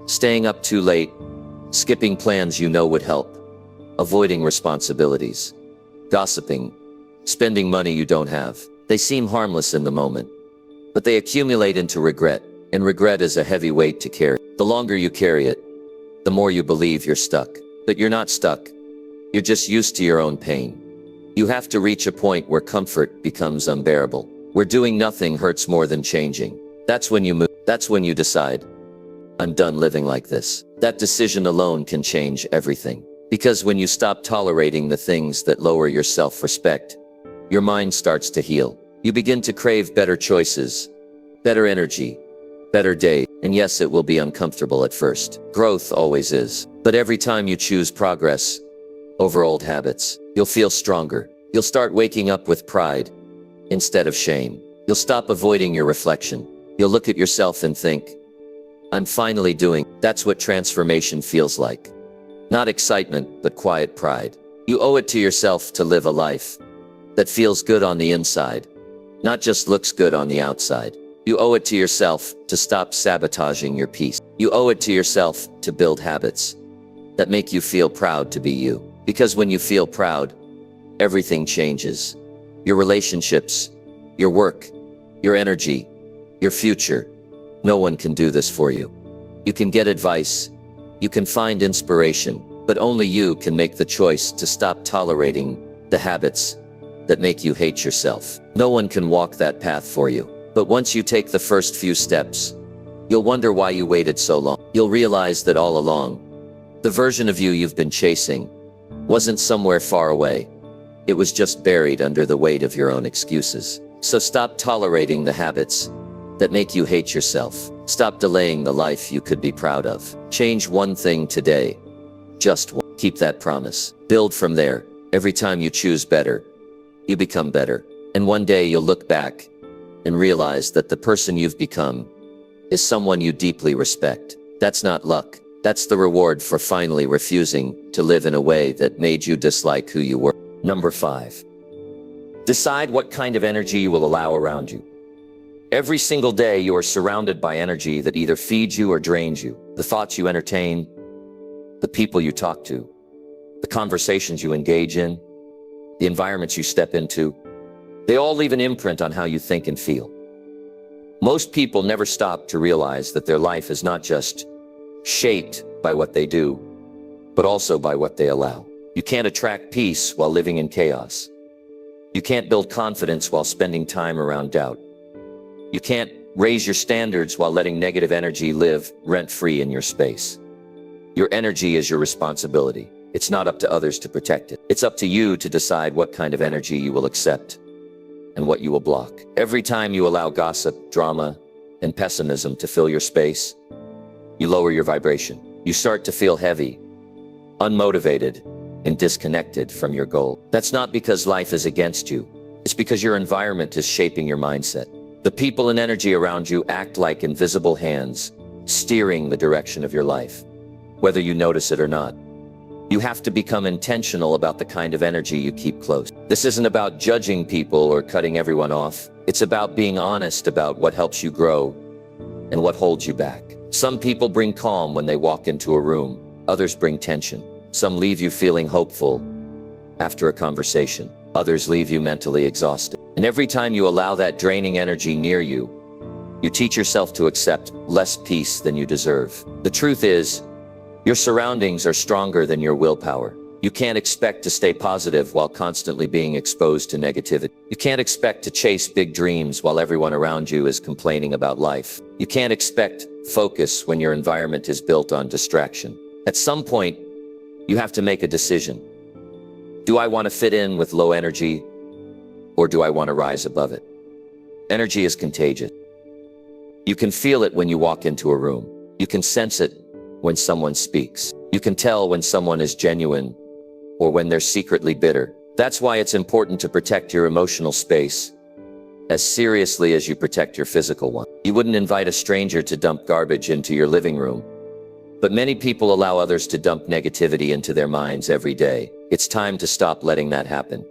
Staying up too late, skipping plans you know would help, avoiding responsibilities, gossiping, spending money you don't have. They seem harmless in the moment, but they accumulate into regret, and regret is a heavy weight to carry. The longer you carry it, the more you believe you're stuck. But you're not stuck. You're just used to your own pain. You have to reach a point where comfort becomes unbearable, where doing nothing hurts more than changing. That's when you move. That's when you decide, I'm done living like this. That decision alone can change everything. Because when you stop tolerating the things that lower your self-respect, your mind starts to heal. You begin to crave better choices, better energy, better days. And yes, it will be uncomfortable at first. Growth always is. But every time you choose progress over old habits, you'll feel stronger. You'll start waking up with pride instead of shame. You'll stop avoiding your reflection. You'll look at yourself and think, I'm finally doing. That's what transformation feels like. Not excitement, but quiet pride. You owe it to yourself to live a life that feels good on the inside, not just looks good on the outside. You owe it to yourself to stop sabotaging your peace. You owe it to yourself to build habits that make you feel proud to be you. Because when you feel proud, everything changes. Your relationships, your work, your energy, your future. No one can do this for you. You can get advice, you can find inspiration, but only you can make the choice to stop tolerating the habits that make you hate yourself. No one can walk that path for you. But once you take the first few steps, you'll wonder why you waited so long. You'll realize that all along, the version of you you've been chasing wasn't somewhere far away. It was just buried under the weight of your own excuses. So stop tolerating the habits that make you hate yourself. Stop delaying the life you could be proud of. Change one thing today. Just one. Keep that promise. Build from there. Every time you choose better, you become better. And one day you'll look back and realize that the person you've become is someone you deeply respect. That's not luck. That's the reward for finally refusing to live in a way that made you dislike who you were. Number 5. Decide what kind of energy you will allow around you. Every single day you are surrounded by energy that either feeds you or drains you. The thoughts you entertain, the people you talk to, the conversations you engage in, the environments you step into, they all leave an imprint on how you think and feel. Most people never stop to realize that their life is not just shaped by what they do, but also by what they allow. You can't attract peace while living in chaos. You can't build confidence while spending time around doubt. You can't raise your standards while letting negative energy live rent-free in your space. Your energy is your responsibility. It's not up to others to protect it. It's up to you to decide what kind of energy you will accept and what you will block. Every time you allow gossip, drama, and pessimism to fill your space, you lower your vibration. You start to feel heavy, unmotivated, and disconnected from your goal. That's not because life is against you. It's because your environment is shaping your mindset. The people and energy around you act like invisible hands, steering the direction of your life, whether you notice it or not. You have to become intentional about the kind of energy you keep close. This isn't about judging people or cutting everyone off. It's about being honest about what helps you grow and what holds you back. Some people bring calm when they walk into a room. Others bring tension. Some leave you feeling hopeful after a conversation. Others leave you mentally exhausted. And every time you allow that draining energy near you, you teach yourself to accept less peace than you deserve. The truth is, your surroundings are stronger than your willpower. You can't expect to stay positive while constantly being exposed to negativity. You can't expect to chase big dreams while everyone around you is complaining about life. You can't expect focus when your environment is built on distraction. At some point, you have to make a decision. Do I want to fit in with low energy, or do I want to rise above it? Energy is contagious. You can feel it when you walk into a room. You can sense it when someone speaks. You can tell when someone is genuine or when they're secretly bitter. That's why it's important to protect your emotional space as seriously as you protect your physical one. You wouldn't invite a stranger to dump garbage into your living room, but many people allow others to dump negativity into their minds every day. It's time to stop letting that happen.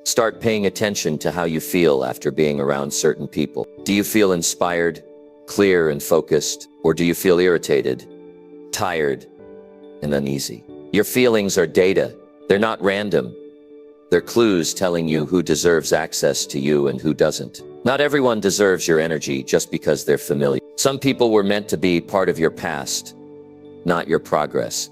Start paying attention to how you feel after being around certain people. Do you feel inspired, clear and focused, or do you feel irritated, tired, and uneasy? Your feelings are data. They're not random. They're clues telling you who deserves access to you and who doesn't. Not everyone deserves your energy just because they're familiar. Some people were meant to be part of your past, not your progress.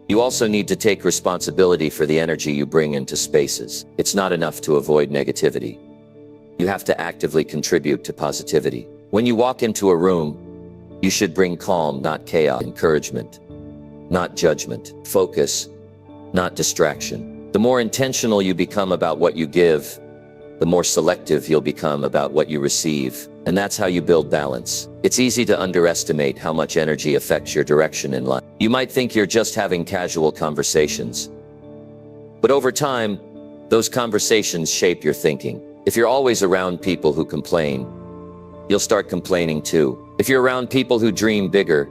You also need to take responsibility for the energy you bring into spaces. It's not enough to avoid negativity. You have to actively contribute to positivity. When you walk into a room, you should bring calm, not chaos, encouragement, not judgment, focus, not distraction. The more intentional you become about what you give, the more selective you'll become about what you receive. And that's how you build balance. It's easy to underestimate how much energy affects your direction in life. You might think you're just having casual conversations, but over time, those conversations shape your thinking. If you're always around people who complain, you'll start complaining too. If you're around people who dream bigger,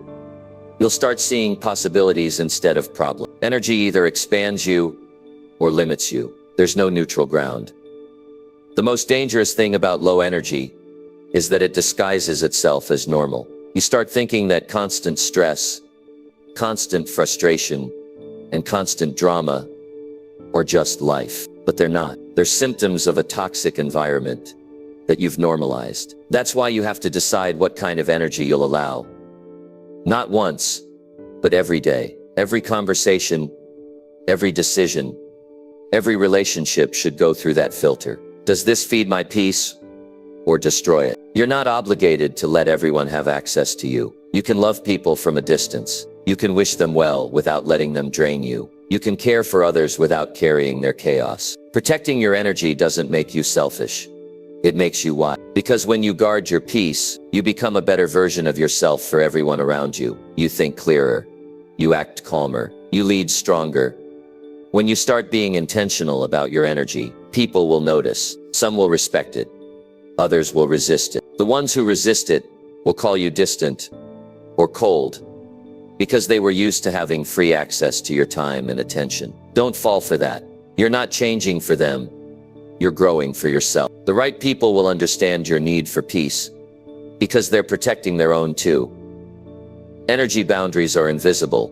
you'll start seeing possibilities instead of problems. Energy either expands you or limits you. There's no neutral ground. The most dangerous thing about low energy is that it disguises itself as normal. You start thinking that constant stress, constant frustration, and constant drama are just life, but they're not. They're symptoms of a toxic environment that you've normalized. That's why you have to decide what kind of energy you'll allow. Not once, but every day. Every conversation, every decision, every relationship should go through that filter. Does this feed my peace or destroy it? You're not obligated to let everyone have access to you. You can love people from a distance. You can wish them well without letting them drain you. You can care for others without carrying their chaos. Protecting your energy doesn't make you selfish. It makes you wise. Because when you guard your peace, you become a better version of yourself for everyone around you. You think clearer. You act calmer. You lead stronger. When you start being intentional about your energy, people will notice. Some will respect it. Others will resist it. The ones who resist it will call you distant or cold because they were used to having free access to your time and attention. Don't fall for that. You're not changing for them. You're growing for yourself. The right people will understand your need for peace because they're protecting their own too. Energy boundaries are invisible,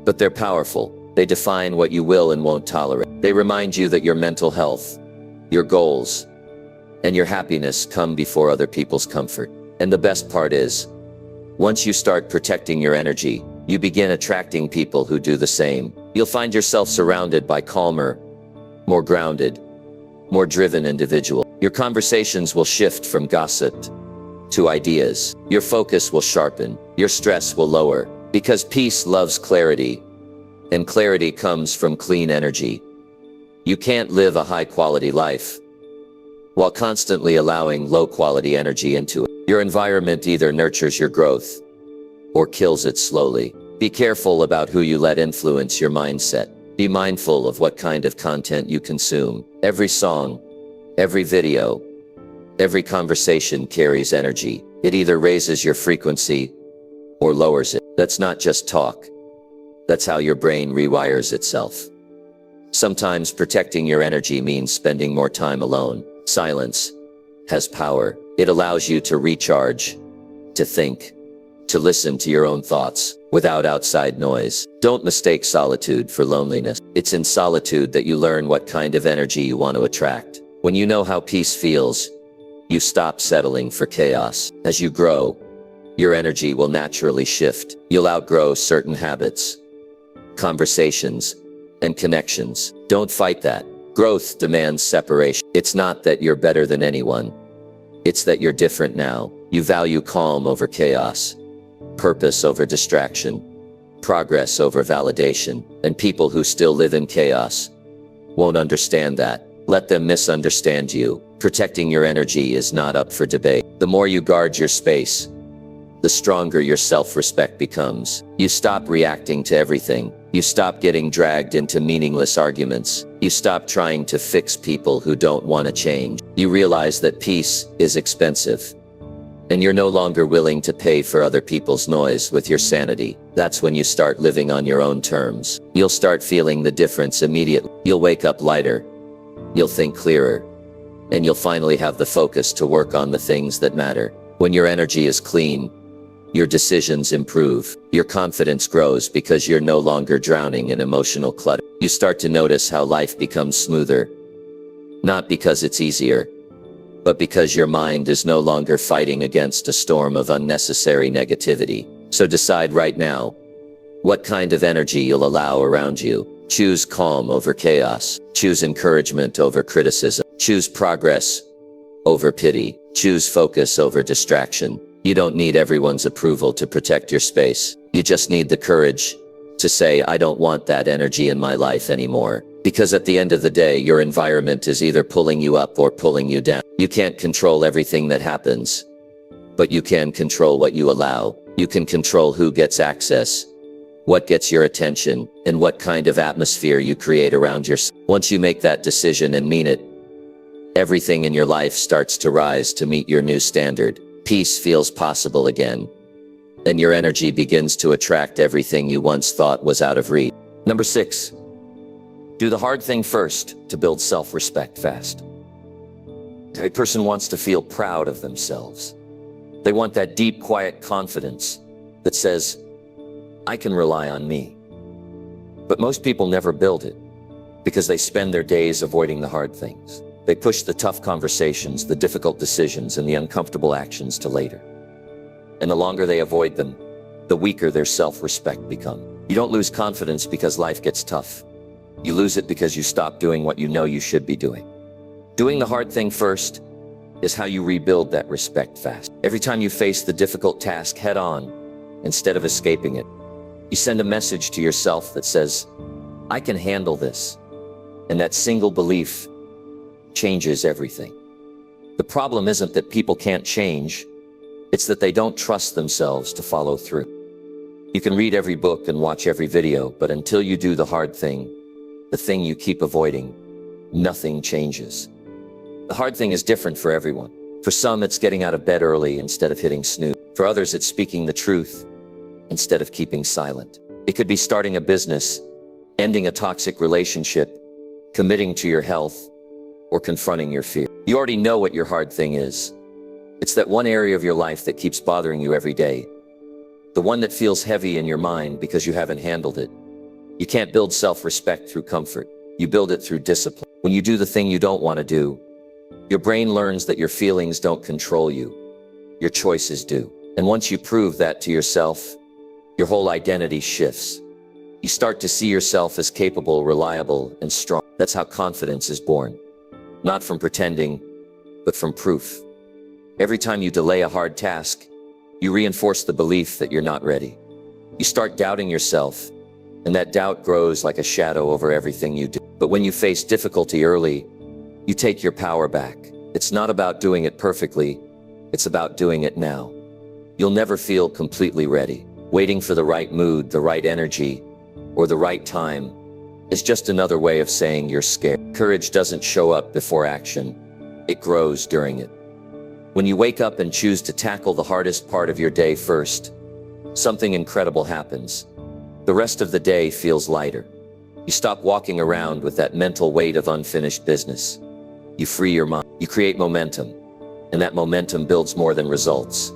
but they're powerful. They define what you will and won't tolerate. They remind you that your mental health, your goals, and your happiness come before other people's comfort. And the best part is, once you start protecting your energy, you begin attracting people who do the same. You'll find yourself surrounded by calmer, more grounded, more driven individuals. Your conversations will shift from gossip to ideas. Your focus will sharpen. Your stress will lower. Because peace loves clarity, and clarity comes from clean energy. You can't live a high-quality life while constantly allowing low-quality energy into it. Your environment either nurtures your growth or kills it slowly. Be careful about who you let influence your mindset. Be mindful of what kind of content you consume. Every song, every video, every conversation carries energy. It either raises your frequency or lowers it. That's not just talk. That's how your brain rewires itself. Sometimes protecting your energy means spending more time alone. Silence has power. It allows you to recharge, to think, to listen to your own thoughts without outside noise. Don't mistake solitude for loneliness. It's in solitude that you learn what kind of energy you want to attract. When you know how peace feels, you stop settling for chaos. As you grow, your energy will naturally shift. You'll outgrow certain habits, conversations, and connections. Don't fight that. Growth demands separation. It's not that you're better than anyone. It's that you're different now. You value calm over chaos, purpose over distraction, progress over validation, and people who still live in chaos won't understand that. Let them misunderstand you. Protecting your energy is not up for debate. The more you guard your space, the stronger your self-respect becomes. You stop reacting to everything. You stop getting dragged into meaningless arguments. You stop trying to fix people who don't want to change. You realize that peace is expensive, and you're no longer willing to pay for other people's noise with your sanity. That's when you start living on your own terms. You'll start feeling the difference immediately. You'll wake up lighter, You'll think clearer, and you'll finally have the focus to work on the things that matter. When your energy is clean, your decisions improve. Your confidence grows because you're no longer drowning in emotional clutter. You start to notice how life becomes smoother, not because it's easier, but because your mind is no longer fighting against a storm of unnecessary negativity. So decide right now what kind of energy you'll allow around you. Choose calm over chaos. Choose encouragement over criticism. Choose progress over pity. Choose focus over distraction. You don't need everyone's approval to protect your space. You just need the courage to say, I don't want that energy in my life anymore. Because at the end of the day, your environment is either pulling you up or pulling you down. You can't control everything that happens, but you can control what you allow. You can control who gets access, what gets your attention, and what kind of atmosphere you create around yourself. Once you make that decision and mean it, everything in your life starts to rise to meet your new standard. Peace feels possible again, and your energy begins to attract everything you once thought was out of reach. Number 6, do the hard thing first to build self-respect fast. A person wants to feel proud of themselves. They want that deep, quiet confidence that says, I can rely on me. But most people never build it because they spend their days avoiding the hard things. They push the tough conversations, the difficult decisions, and the uncomfortable actions to later. And the longer they avoid them, the weaker their self-respect becomes. You don't lose confidence because life gets tough. You lose it because you stop doing what you know you should be doing. Doing the hard thing first is how you rebuild that respect fast. Every time you face the difficult task head on, instead of escaping it, you send a message to yourself that says, I can handle this. And that single belief changes everything. The problem isn't that people can't change, it's that they don't trust themselves to follow through. You can read every book and watch every video, but until you do the hard thing, the thing you keep avoiding, nothing changes. The hard thing is different for everyone. For some, it's getting out of bed early instead of hitting snooze. For others, it's speaking the truth instead of keeping silent. It could be starting a business, ending a toxic relationship, committing to your health, or confronting your fear. You already know what your hard thing is. It's that one area of your life that keeps bothering you every day. The one that feels heavy in your mind because you haven't handled it. You can't build self-respect through comfort. You build it through discipline. When you do the thing you don't want to do, your brain learns that your feelings don't control you. Your choices do. And once you prove that to yourself, your whole identity shifts. You start to see yourself as capable, reliable, and strong. That's how confidence is born. Not from pretending, but from proof. Every time you delay a hard task, you reinforce the belief that you're not ready. You start doubting yourself, and that doubt grows like a shadow over everything you do. But when you face difficulty early, you take your power back. It's not about doing it perfectly, it's about doing it now. You'll never feel completely ready. Waiting for the right mood, the right energy, or the right time is just another way of saying you're scared. Courage doesn't show up before action, it grows during it. When you wake up and choose to tackle the hardest part of your day first, something incredible happens. The rest of the day feels lighter. You stop walking around with that mental weight of unfinished business. You free your mind. You create momentum. And that momentum builds more than results.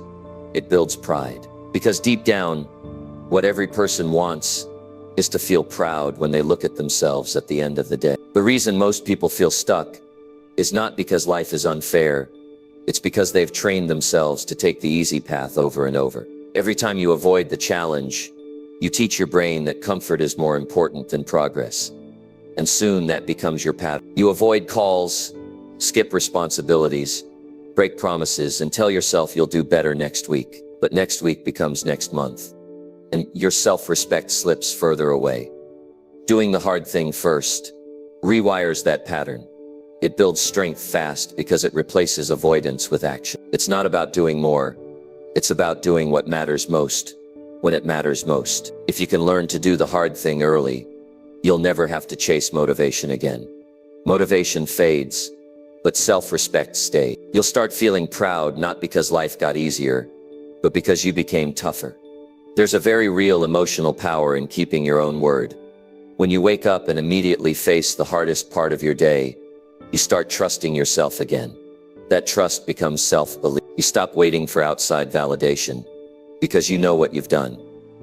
It builds pride. Because deep down, what every person wants is to feel proud when they look at themselves at the end of the day. The reason most people feel stuck is not because life is unfair. It's because they've trained themselves to take the easy path over and over. Every time you avoid the challenge, you teach your brain that comfort is more important than progress. And soon that becomes your pattern. You avoid calls, skip responsibilities, break promises, and tell yourself you'll do better next week. But next week becomes next month, and your self-respect slips further away. Doing the hard thing first rewires that pattern. It builds strength fast because it replaces avoidance with action. It's not about doing more. It's about doing what matters most, when it matters most. If you can learn to do the hard thing early, you'll never have to chase motivation again. Motivation fades, but self-respect stays. You'll start feeling proud not because life got easier, but because you became tougher. There's a very real emotional power in keeping your own word. When you wake up and immediately face the hardest part of your day, You start trusting yourself again. That trust becomes self-belief. You stop waiting for outside validation because you know what you've done.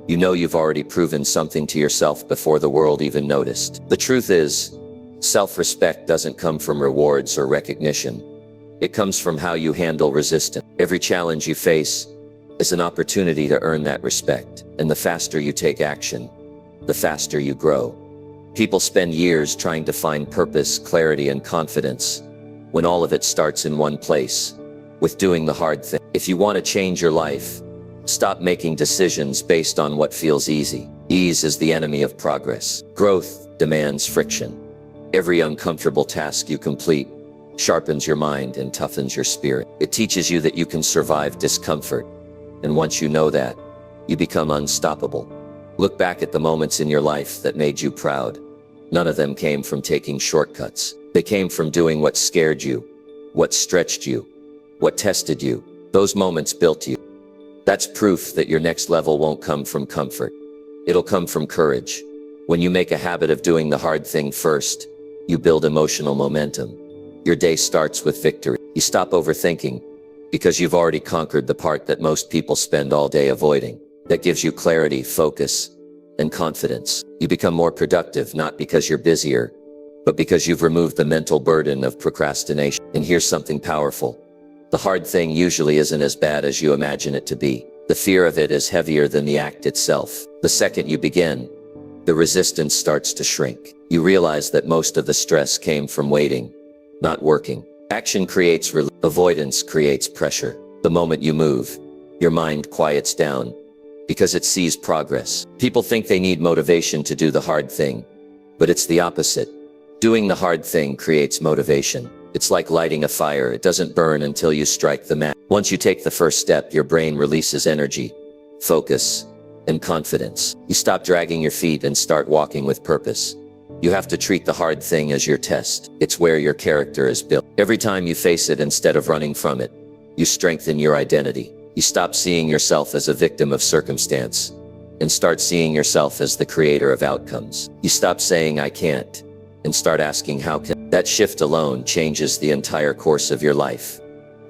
You know you've already proven something to yourself before the world even noticed. The truth is, self-respect doesn't come from rewards or recognition. It comes from how you handle resistance. Every challenge you face is an opportunity to earn that respect. And the faster you take action, the faster you grow. People spend years trying to find purpose, clarity, and confidence when all of it starts in one place, with doing the hard thing. If you want to change your life, stop making decisions based on what feels easy. Ease is the enemy of progress. Growth demands friction. Every uncomfortable task you complete sharpens your mind and toughens your spirit. It teaches you that you can survive discomfort. And once you know that, you become unstoppable. Look back at the moments in your life that made you proud. None of them came from taking shortcuts. They came from doing what scared you, what stretched you, what tested you. Those moments built you. That's proof that your next level won't come from comfort. It'll come from courage. When you make a habit of doing the hard thing first, you build emotional momentum. Your day starts with victory. You stop overthinking because you've already conquered the part that most people spend all day avoiding. That gives you clarity, focus, and confidence. You become more productive, not because you're busier, but because you've removed the mental burden of procrastination. And here's something powerful. The hard thing usually isn't as bad as you imagine it to be. The fear of it is heavier than the act itself. The second you begin, the resistance starts to shrink. You realize that most of the stress came from waiting, not working. Action creates relief. Avoidance creates pressure. The moment you move, your mind quiets down because it sees progress. People think they need motivation to do the hard thing, but it's the opposite. Doing the hard thing creates motivation. It's like lighting a fire. It doesn't burn until you strike the match. Once you take the first step, your brain releases energy, focus, and confidence. You stop dragging your feet and start walking with purpose. You have to treat the hard thing as your test. It's where your character is built. Every time you face it instead of running from it, you strengthen your identity. You stop seeing yourself as a victim of circumstance and start seeing yourself as the creator of outcomes. You stop saying, "I can't," and start asking, "How can?" That shift alone changes the entire course of your life.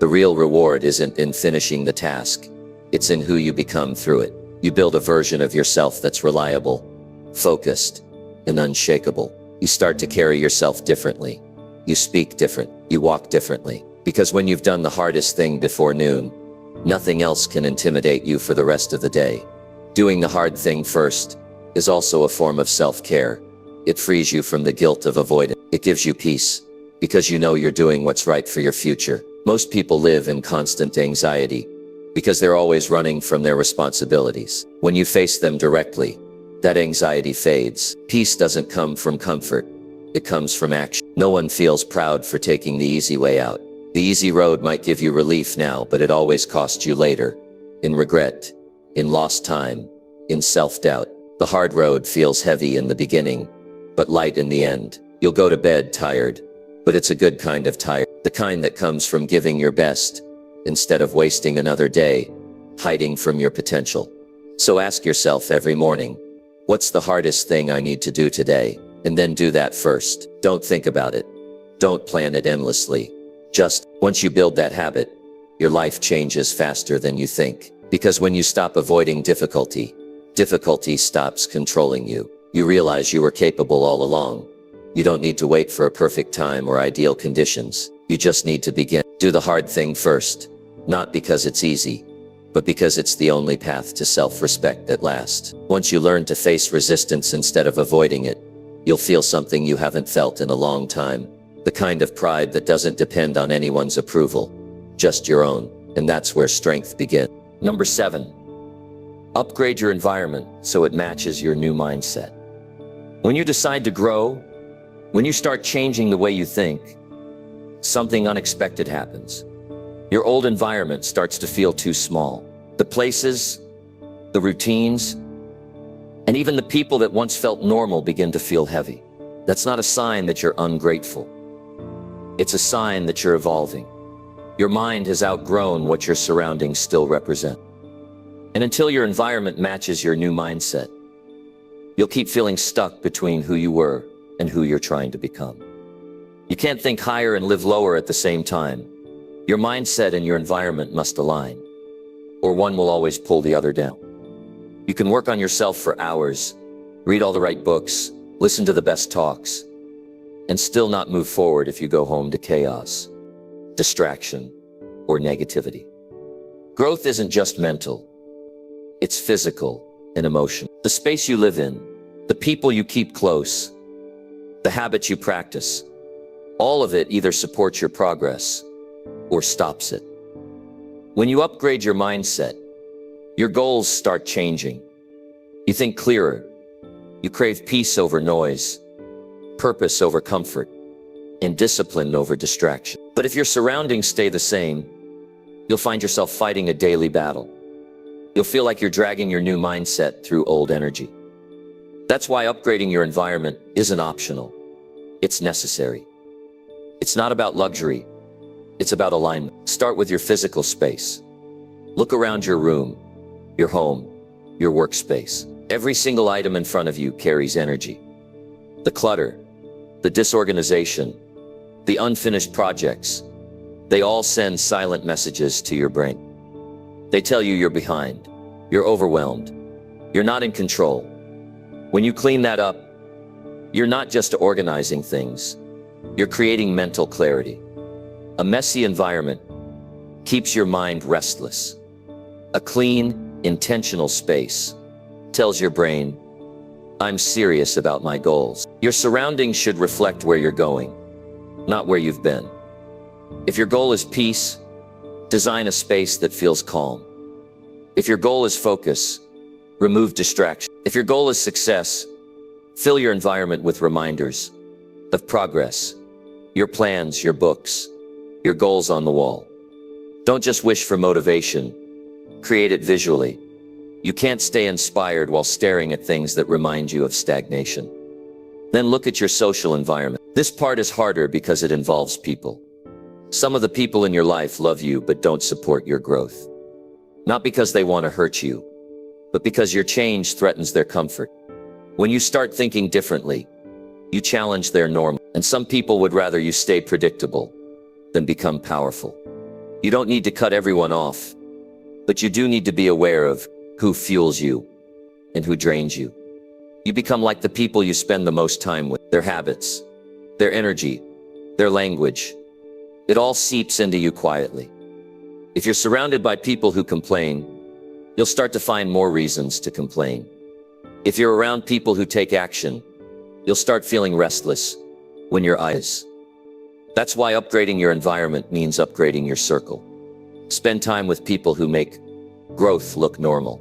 The real reward isn't in finishing the task. It's in who you become through it. You build a version of yourself that's reliable, focused, and unshakable. You start to carry yourself differently. You speak different. You walk differently. Because when you've done the hardest thing before noon, nothing else can intimidate you for the rest of the day. Doing the hard thing first is also a form of self-care. It frees you from the guilt of avoidance. It gives you peace because you know you're doing what's right for your future. Most people live in constant anxiety because they're always running from their responsibilities. When you face them directly, that anxiety fades. Peace doesn't come from comfort. It comes from action. No one feels proud for taking the easy way out. The easy road might give you relief now, but it always costs you later. In regret, in lost time, in self-doubt. The hard road feels heavy in the beginning, but light in the end. You'll go to bed tired, but it's a good kind of tired. The kind that comes from giving your best, instead of wasting another day, hiding from your potential. So ask yourself every morning, what's the hardest thing I need to do today? And then do that first. Don't think about it. Don't plan it endlessly. Just, once you build that habit, your life changes faster than you think. Because when you stop avoiding difficulty, difficulty stops controlling you. You realize you were capable all along. You don't need to wait for a perfect time or ideal conditions. You just need to begin. Do the hard thing first. Not because it's easy, but because it's the only path to self-respect that lasts. Once you learn to face resistance instead of avoiding it, you'll feel something you haven't felt in a long time. The kind of pride that doesn't depend on anyone's approval, just your own. And that's where strength begins. Number 7, upgrade your environment so it matches your new mindset. When you decide to grow, when you start changing the way you think, something unexpected happens. Your old environment starts to feel too small. The places, the routines, and even the people that once felt normal begin to feel heavy. That's not a sign that you're ungrateful. It's a sign that you're evolving. Your mind has outgrown what your surroundings still represent. And until your environment matches your new mindset, you'll keep feeling stuck between who you were and who you're trying to become. You can't think higher and live lower at the same time. Your mindset and your environment must align, or one will always pull the other down. You can work on yourself for hours, read all the right books, listen to the best talks, and still not move forward if you go home to chaos, distraction, or negativity. Growth isn't just mental. It's physical and emotional. The space you live in, the people you keep close, the habits you practice, all of it either supports your progress or stops it. When you upgrade your mindset, your goals start changing. You think clearer. You crave peace over noise, purpose over comfort, and discipline over distraction. But if your surroundings stay the same, you'll find yourself fighting a daily battle. You'll feel like you're dragging your new mindset through old energy. That's why upgrading your environment isn't optional. It's necessary. It's not about luxury. It's about alignment. Start with your physical space. Look around your room, your home, your workspace. Every single item in front of you carries energy. The clutter, the disorganization, the unfinished projects, they all send silent messages to your brain. They tell you you're behind, you're overwhelmed, you're not in control. When you clean that up, you're not just organizing things, you're creating mental clarity. A messy environment keeps your mind restless. A clean, intentional space tells your brain, I'm serious about my goals. Your surroundings should reflect where you're going, not where you've been. If your goal is peace, design a space that feels calm. If your goal is focus, remove distraction. If your goal is success, fill your environment with reminders of progress, your plans, your books, your goals on the wall. Don't just wish for motivation, create it visually. You can't stay inspired while staring at things that remind you of stagnation. Then look at your social environment. This part is harder because it involves people. Some of the people in your life love you but don't support your growth. Not because they want to hurt you, but because your change threatens their comfort. When you start thinking differently, you challenge their norm. And some people would rather you stay predictable than become powerful. You don't need to cut everyone off, but you do need to be aware of who fuels you and who drains you. You become like the people you spend the most time with. Their habits, their energy, their language. It all seeps into you quietly. If you're surrounded by people who complain, you'll start to find more reasons to complain. If you're around people who take action, you'll start feeling restless when your eyes. That's why upgrading your environment means upgrading your circle. Spend time with people who make growth look normal.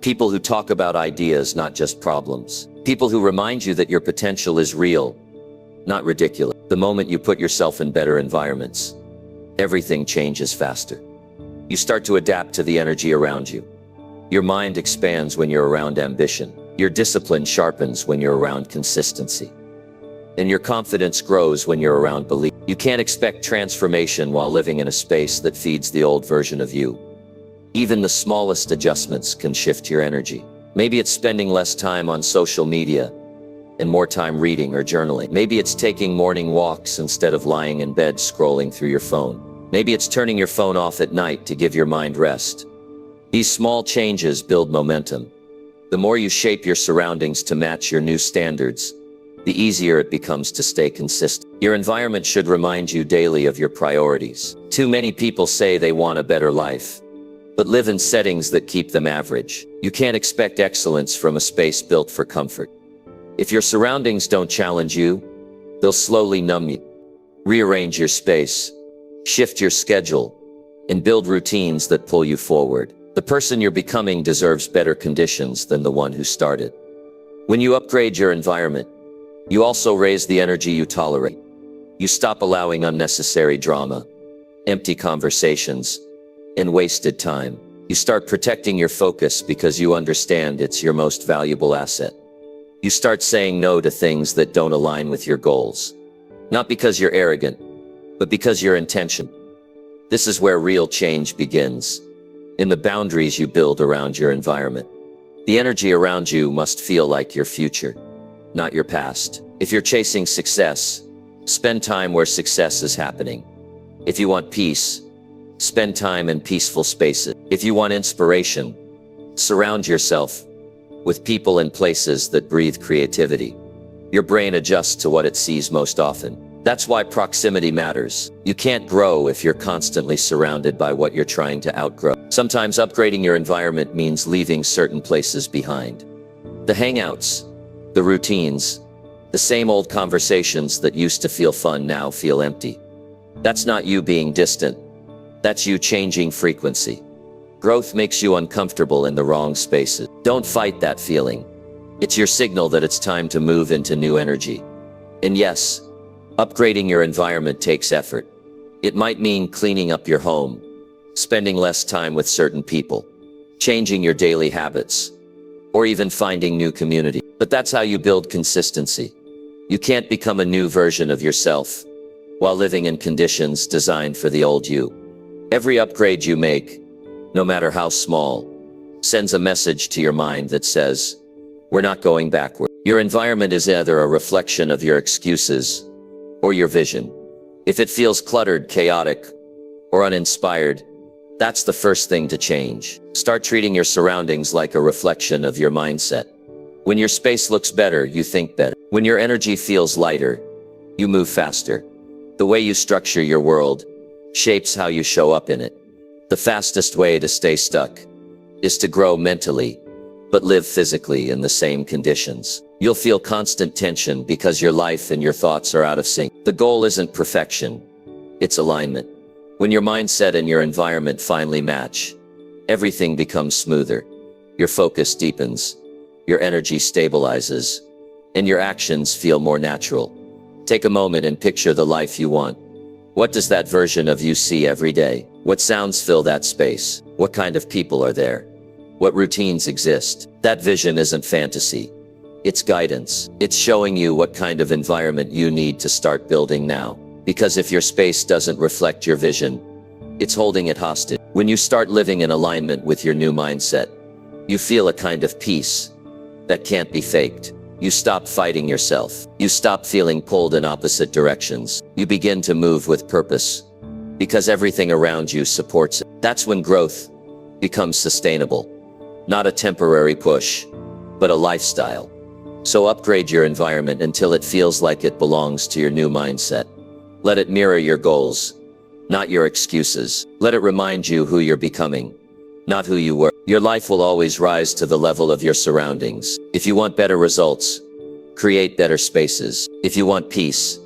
People who talk about ideas, not just problems. People who remind you that your potential is real, not ridiculous. The moment you put yourself in better environments, everything changes faster. You start to adapt to the energy around you. Your mind expands when you're around ambition. Your discipline sharpens when you're around consistency. And your confidence grows when you're around belief. You can't expect transformation while living in a space that feeds the old version of you. Even the smallest adjustments can shift your energy. Maybe it's spending less time on social media and more time reading or journaling. Maybe it's taking morning walks instead of lying in bed scrolling through your phone. Maybe it's turning your phone off at night to give your mind rest. These small changes build momentum. The more you shape your surroundings to match your new standards, the easier it becomes to stay consistent. Your environment should remind you daily of your priorities. Too many people say they want a better life, but live in settings that keep them average. You can't expect excellence from a space built for comfort. If your surroundings don't challenge you, they'll slowly numb you. Rearrange your space, shift your schedule, and build routines that pull you forward. The person you're becoming deserves better conditions than the one who started. When you upgrade your environment, you also raise the energy you tolerate. You stop allowing unnecessary drama, empty conversations, and wasted time. You start protecting your focus because you understand it's your most valuable asset. You start saying no to things that don't align with your goals. Not because you're arrogant, but because you're intentional. This is where real change begins, in the boundaries you build around your environment. The energy around you must feel like your future, not your past. If you're chasing success, Spend time where success is happening. If you want peace, spend time in peaceful spaces. If you want inspiration, surround yourself with people and places that breathe creativity. Your brain adjusts to what it sees most often. That's why proximity matters. You can't grow if you're constantly surrounded by what you're trying to outgrow. Sometimes upgrading your environment means leaving certain places behind. The hangouts, the routines, the same old conversations that used to feel fun now feel empty. That's not you being distant. That's you changing frequency. Growth makes you uncomfortable in the wrong spaces. Don't fight that feeling. It's your signal that it's time to move into new energy. And yes, upgrading your environment takes effort. It might mean cleaning up your home, spending less time with certain people, changing your daily habits, or even finding new community. But that's how you build consistency. You can't become a new version of yourself while living in conditions designed for the old you. Every upgrade you make, no matter how small, sends a message to your mind that says, we're not going backward. Your environment is either a reflection of your excuses or your vision. If it feels cluttered, chaotic, or uninspired, that's the first thing to change. Start treating your surroundings like a reflection of your mindset. When your space looks better, you think better. When your energy feels lighter, you move faster. The way you structure your world shapes how you show up in it. The fastest way to stay stuck is to grow mentally, but live physically in the same conditions. You'll feel constant tension because your life and your thoughts are out of sync. The goal isn't perfection, it's alignment. When your mindset and your environment finally match, everything becomes smoother. Your focus deepens, your energy stabilizes, and your actions feel more natural. Take a moment and picture the life you want. What does that version of you see every day? What sounds fill that space? What kind of people are there? What routines exist? That vision isn't fantasy. It's guidance. It's showing you what kind of environment you need to start building now. Because if your space doesn't reflect your vision, it's holding it hostage. When you start living in alignment with your new mindset, you feel a kind of peace that can't be faked. You stop fighting yourself. You stop feeling pulled in opposite directions. You begin to move with purpose because everything around you supports it. That's when growth becomes sustainable, not a temporary push, but a lifestyle. So upgrade your environment until it feels like it belongs to your new mindset. Let it mirror your goals, not your excuses. Let it remind you who you're becoming, not who you were. Your life will always rise to the level of your surroundings. If you want better results, create better spaces. If you want peace,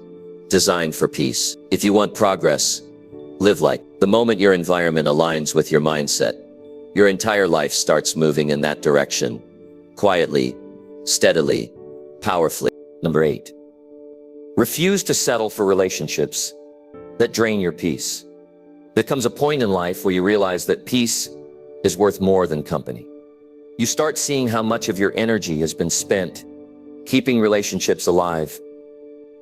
design for peace. If you want progress, live like. The moment your environment aligns with your mindset, your entire life starts moving in that direction. Quietly, steadily, powerfully. Number 8. Refuse to settle for relationships that drain your peace. There comes a point in life where you realize that peace is worth more than company. You start seeing how much of your energy has been spent keeping relationships alive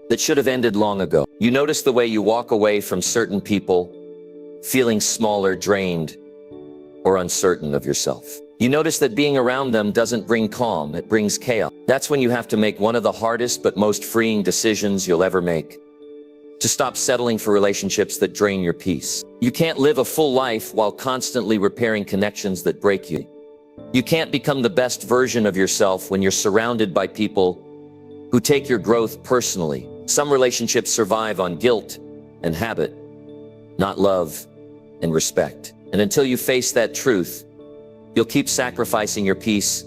that should have ended long ago. You notice the way you walk away from certain people, feeling smaller, drained, or uncertain of yourself. You notice that being around them doesn't bring calm, it brings chaos. That's when you have to make one of the hardest but most freeing decisions you'll ever make. To stop settling for relationships that drain your peace. You can't live a full life while constantly repairing connections that break you. You can't become the best version of yourself when you're surrounded by people who take your growth personally. Some relationships survive on guilt and habit, not love and respect. And until you face that truth, you'll keep sacrificing your peace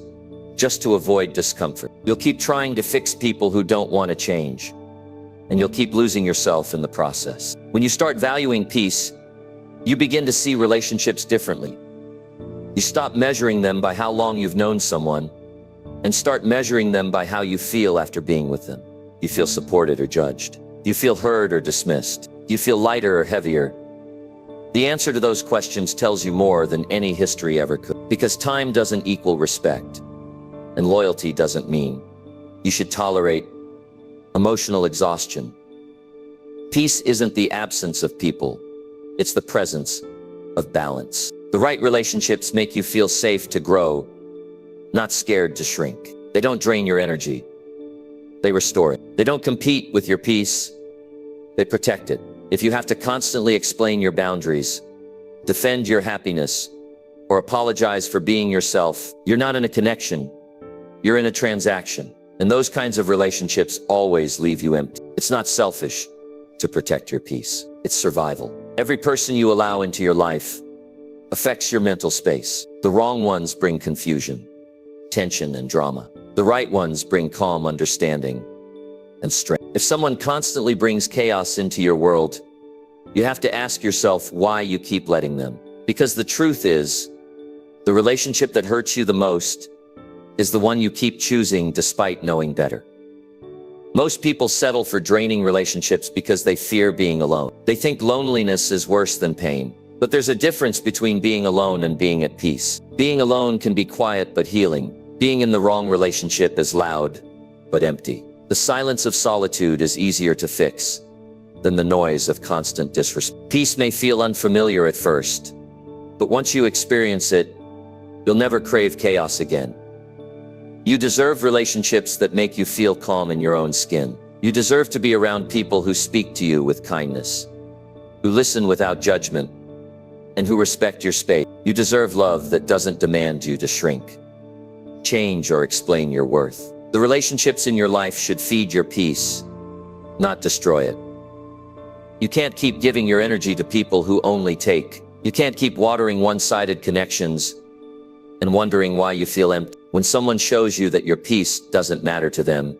just to avoid discomfort. You'll keep trying to fix people who don't want to change, and you'll keep losing yourself in the process. When you start valuing peace, you begin to see relationships differently. You stop measuring them by how long you've known someone and start measuring them by how you feel after being with them. You feel supported or judged? Do you feel heard or dismissed? Do you feel lighter or heavier? The answer to those questions tells you more than any history ever could. Because time doesn't equal respect, and loyalty doesn't mean you should tolerate emotional exhaustion. Peace isn't the absence of people, it's the presence of balance. The right relationships make you feel safe to grow, not scared to shrink. They don't drain your energy, they restore it. They don't compete with your peace, they protect it. If you have to constantly explain your boundaries, defend your happiness, or apologize for being yourself, you're not in a connection, you're in a transaction. And those kinds of relationships always leave you empty. It's not selfish to protect your peace. It's survival. Every person you allow into your life affects your mental space. The wrong ones bring confusion, tension, and drama. The right ones bring calm, understanding, and strength. If someone constantly brings chaos into your world, you have to ask yourself why you keep letting them. Because the truth is, the relationship that hurts you the most is the one you keep choosing despite knowing better. Most people settle for draining relationships because they fear being alone. They think loneliness is worse than pain. But there's a difference between being alone and being at peace. Being alone can be quiet but healing. Being in the wrong relationship is loud but empty. The silence of solitude is easier to fix than the noise of constant disrespect. Peace may feel unfamiliar at first, but once you experience it, you'll never crave chaos again. You deserve relationships that make you feel calm in your own skin. You deserve to be around people who speak to you with kindness, who listen without judgment, and who respect your space. You deserve love that doesn't demand you to shrink, change, or explain your worth. The relationships in your life should feed your peace, not destroy it. You can't keep giving your energy to people who only take. You can't keep watering one-sided connections and wondering why you feel empty. When someone shows you that your peace doesn't matter to them,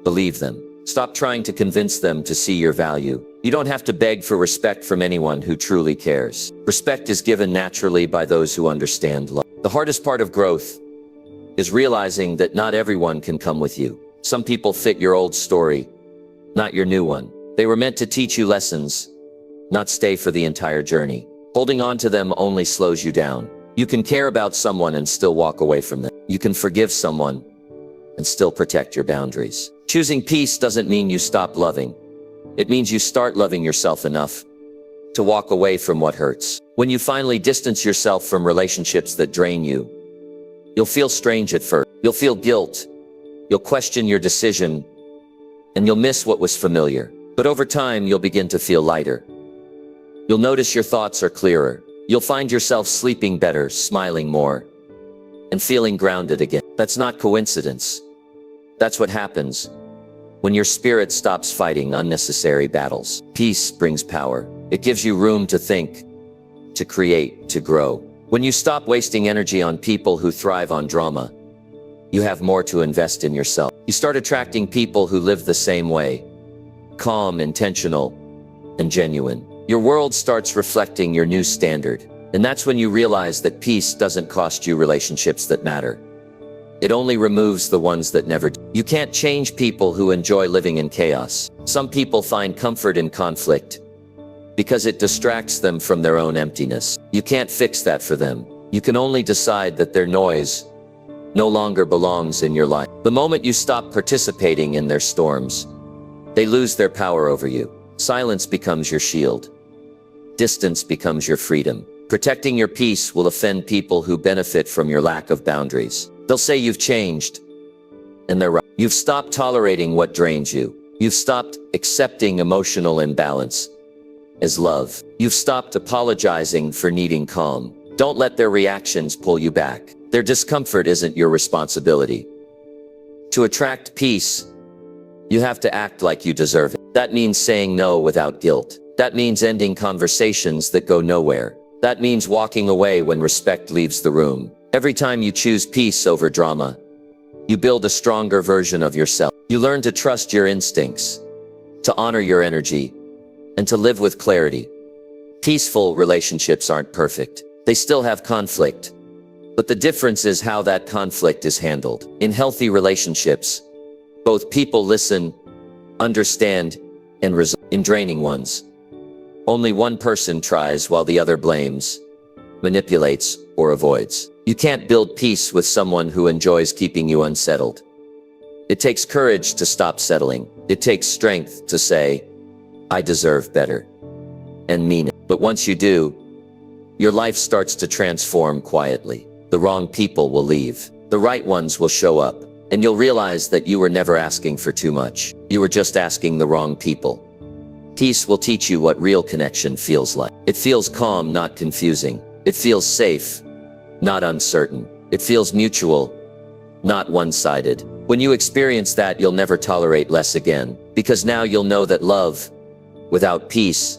believe them. Stop trying to convince them to see your value. You don't have to beg for respect from anyone who truly cares. Respect is given naturally by those who understand love. The hardest part of growth is realizing that not everyone can come with you. Some people fit your old story, not your new one. They were meant to teach you lessons, not stay for the entire journey. Holding on to them only slows you down. You can care about someone and still walk away from them. You can forgive someone and still protect your boundaries. Choosing peace doesn't mean you stop loving. It means you start loving yourself enough to walk away from what hurts. When you finally distance yourself from relationships that drain you, you'll feel strange at first. You'll feel guilt. You'll question your decision, and you'll miss what was familiar. But over time, you'll begin to feel lighter. You'll notice your thoughts are clearer. You'll find yourself sleeping better, smiling more, and feeling grounded again. That's not coincidence. That's what happens when your spirit stops fighting unnecessary battles. Peace brings power. It gives you room to think, to create, to grow. When you stop wasting energy on people who thrive on drama, you have more to invest in yourself. You start attracting people who live the same way, calm, intentional, and genuine. Your world starts reflecting your new standard. And that's when you realize that peace doesn't cost you relationships that matter. It only removes the ones that never do. You can't change people who enjoy living in chaos. Some people find comfort in conflict because it distracts them from their own emptiness. You can't fix that for them. You can only decide that their noise no longer belongs in your life. The moment you stop participating in their storms, they lose their power over you. Silence becomes your shield. Distance becomes your freedom. Protecting your peace will offend people who benefit from your lack of boundaries. They'll say you've changed, and they're right. You've stopped tolerating what drains you. You've stopped accepting emotional imbalance as love. You've stopped apologizing for needing calm. Don't let their reactions pull you back. Their discomfort isn't your responsibility. To attract peace, you have to act like you deserve it. That means saying no without guilt. That means ending conversations that go nowhere. That means walking away when respect leaves the room. Every time you choose peace over drama, you build a stronger version of yourself. You learn to trust your instincts, to honor your energy, and to live with clarity. Peaceful relationships aren't perfect. They still have conflict. But the difference is how that conflict is handled. In healthy relationships, both people listen, understand, and resolve. In draining ones, only one person tries while the other blames, manipulates, or avoids. You can't build peace with someone who enjoys keeping you unsettled. It takes courage to stop settling. It takes strength to say, I deserve better, and mean it. But once you do, your life starts to transform quietly. The wrong people will leave. The right ones will show up. And you'll realize that you were never asking for too much. You were just asking the wrong people. Peace will teach you what real connection feels like. It feels calm, not confusing. It feels safe, not uncertain. It feels mutual, not one-sided. When you experience that, you'll never tolerate less again, because now you'll know that love without peace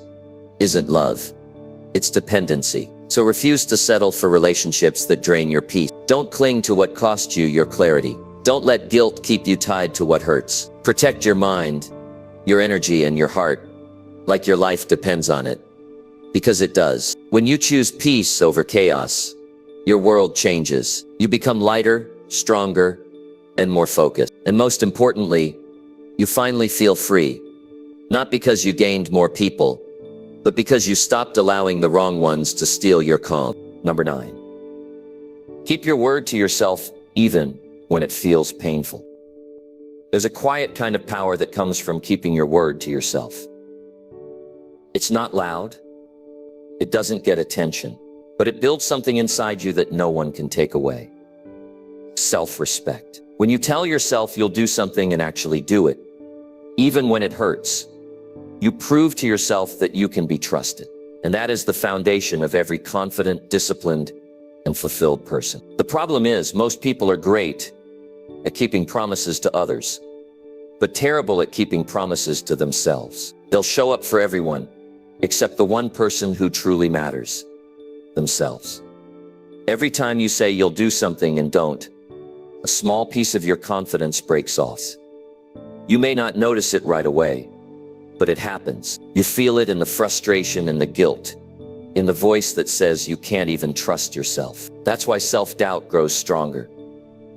isn't love. It's dependency. So refuse to settle for relationships that drain your peace. Don't cling to what cost you your clarity. Don't let guilt keep you tied to what hurts. Protect your mind, your energy, and your heart like your life depends on it. Because it does. When you choose peace over chaos, your world changes. You become lighter, stronger, and more focused. And most importantly, you finally feel free. Not because you gained more people, but because you stopped allowing the wrong ones to steal your calm. Number 9. Keep your word to yourself even when it feels painful. There's a quiet kind of power that comes from keeping your word to yourself. It's not loud. It doesn't get attention, but it builds something inside you that no one can take away. Self-respect. When you tell yourself you'll do something and actually do it, even when it hurts, you prove to yourself that you can be trusted. And that is the foundation of every confident, disciplined, and fulfilled person. The problem is, most people are great at keeping promises to others, but terrible at keeping promises to themselves. They'll show up for everyone, except the one person who truly matters, themselves. Every time you say you'll do something and don't, a small piece of your confidence breaks off. You may not notice it right away, but it happens. You feel it in the frustration and the guilt, in the voice that says you can't even trust yourself. That's why self-doubt grows stronger.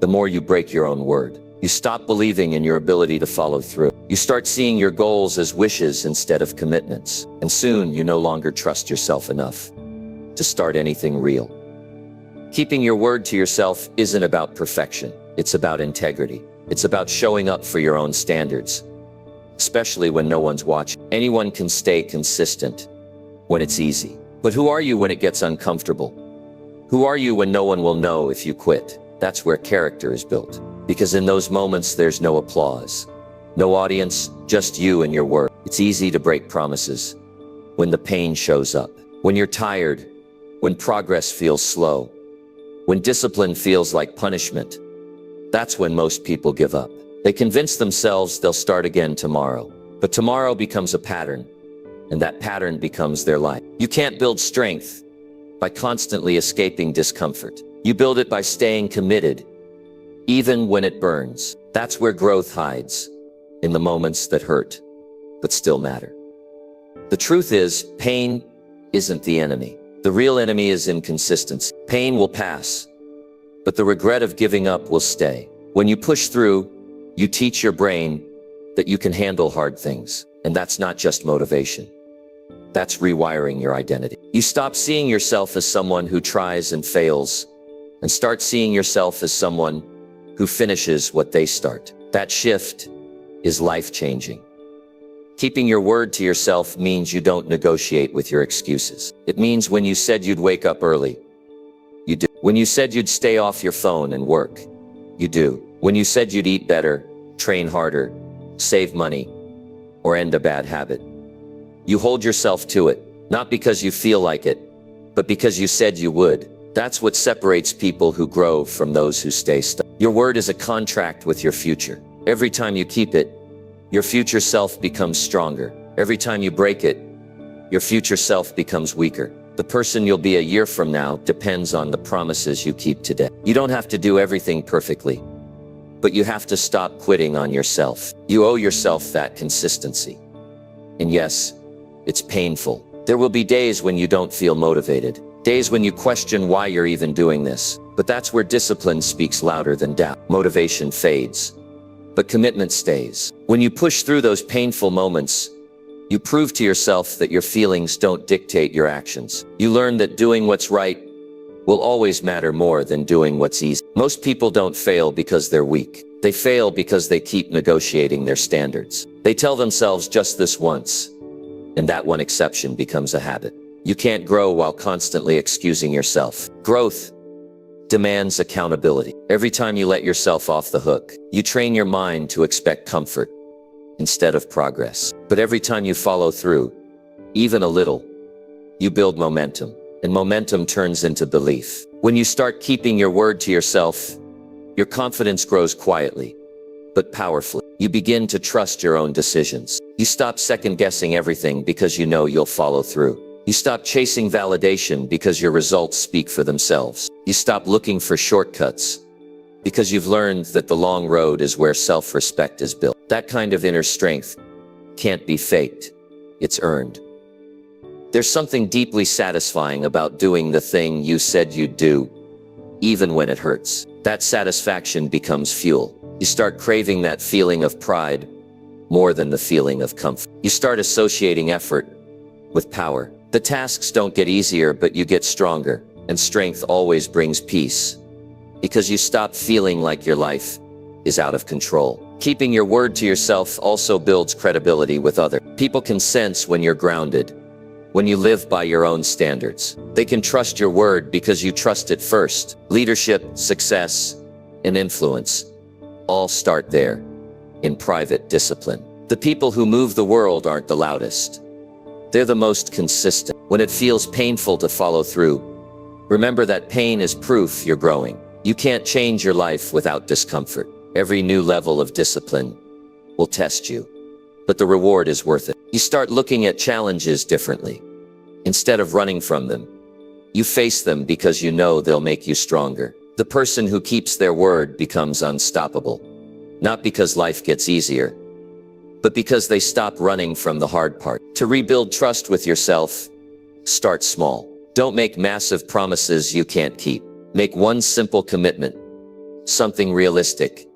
The more you break your own word, you stop believing in your ability to follow through. You start seeing your goals as wishes instead of commitments. And soon you no longer trust yourself enough to start anything real. Keeping your word to yourself isn't about perfection. It's about integrity. It's about showing up for your own standards, especially when no one's watching. Anyone can stay consistent when it's easy. But who are you when it gets uncomfortable? Who are you when no one will know if you quit? That's where character is built. Because in those moments, there's no applause, no audience, just you and your word. It's easy to break promises when the pain shows up, when you're tired, when progress feels slow, when discipline feels like punishment. That's when most people give up. They convince themselves they'll start again tomorrow. But tomorrow becomes a pattern, and that pattern becomes their life. You can't build strength by constantly escaping discomfort. You build it by staying committed, even when it burns. That's where growth hides, in the moments that hurt, but still matter. The truth is, pain isn't the enemy. The real enemy is inconsistency. Pain will pass, but the regret of giving up will stay. When you push through, you teach your brain that you can handle hard things. And that's not just motivation. That's rewiring your identity. You stop seeing yourself as someone who tries and fails, and start seeing yourself as someone who finishes what they start. That shift is life-changing. Keeping your word to yourself means you don't negotiate with your excuses. It means when you said you'd wake up early, you do. When you said you'd stay off your phone and work, you do. When you said you'd eat better, train harder, save money, or end a bad habit, you hold yourself to it, not because you feel like it, but because you said you would. That's what separates people who grow from those who stay stuck. Your word is a contract with your future. Every time you keep it, your future self becomes stronger. Every time you break it, your future self becomes weaker. The person you'll be a year from now depends on the promises you keep today. You don't have to do everything perfectly, but you have to stop quitting on yourself. You owe yourself that consistency. And yes, it's painful. There will be days when you don't feel motivated, days when you question why you're even doing this. But that's where discipline speaks louder than doubt. Motivation fades, but commitment stays. When you push through those painful moments, you prove to yourself that your feelings don't dictate your actions. You learn that doing what's right will always matter more than doing what's easy. Most people don't fail because they're weak. They fail because they keep negotiating their standards. They tell themselves just this once, and that one exception becomes a habit. You can't grow while constantly excusing yourself. Growth demands accountability. Every time you let yourself off the hook, you train your mind to expect comfort instead of progress. But every time you follow through, even a little, you build momentum, and momentum turns into belief. When you start keeping your word to yourself, your confidence grows quietly, but powerfully. You begin to trust your own decisions. You stop second-guessing everything because you know you'll follow through. You stop chasing validation because your results speak for themselves. You stop looking for shortcuts because you've learned that the long road is where self-respect is built. That kind of inner strength can't be faked. It's earned. There's something deeply satisfying about doing the thing you said you'd do, even when it hurts. That satisfaction becomes fuel. You start craving that feeling of pride more than the feeling of comfort. You start associating effort with power. The tasks don't get easier, but you get stronger, and strength always brings peace, because you stop feeling like your life is out of control. Keeping your word to yourself also builds credibility with others. People can sense when you're grounded, when you live by your own standards. They can trust your word because you trust it first. Leadership, success, and influence all start there, in private discipline. The people who move the world aren't the loudest. They're the most consistent. When it feels painful to follow through, remember that pain is proof you're growing. You can't change your life without discomfort. Every new level of discipline will test you, but the reward is worth it. You start looking at challenges differently. Instead of running from them, you face them because you know they'll make you stronger. The person who keeps their word becomes unstoppable, not because life gets easier, but because they stop running from the hard part. To rebuild trust with yourself, start small. Don't make massive promises you can't keep. Make one simple commitment, something realistic,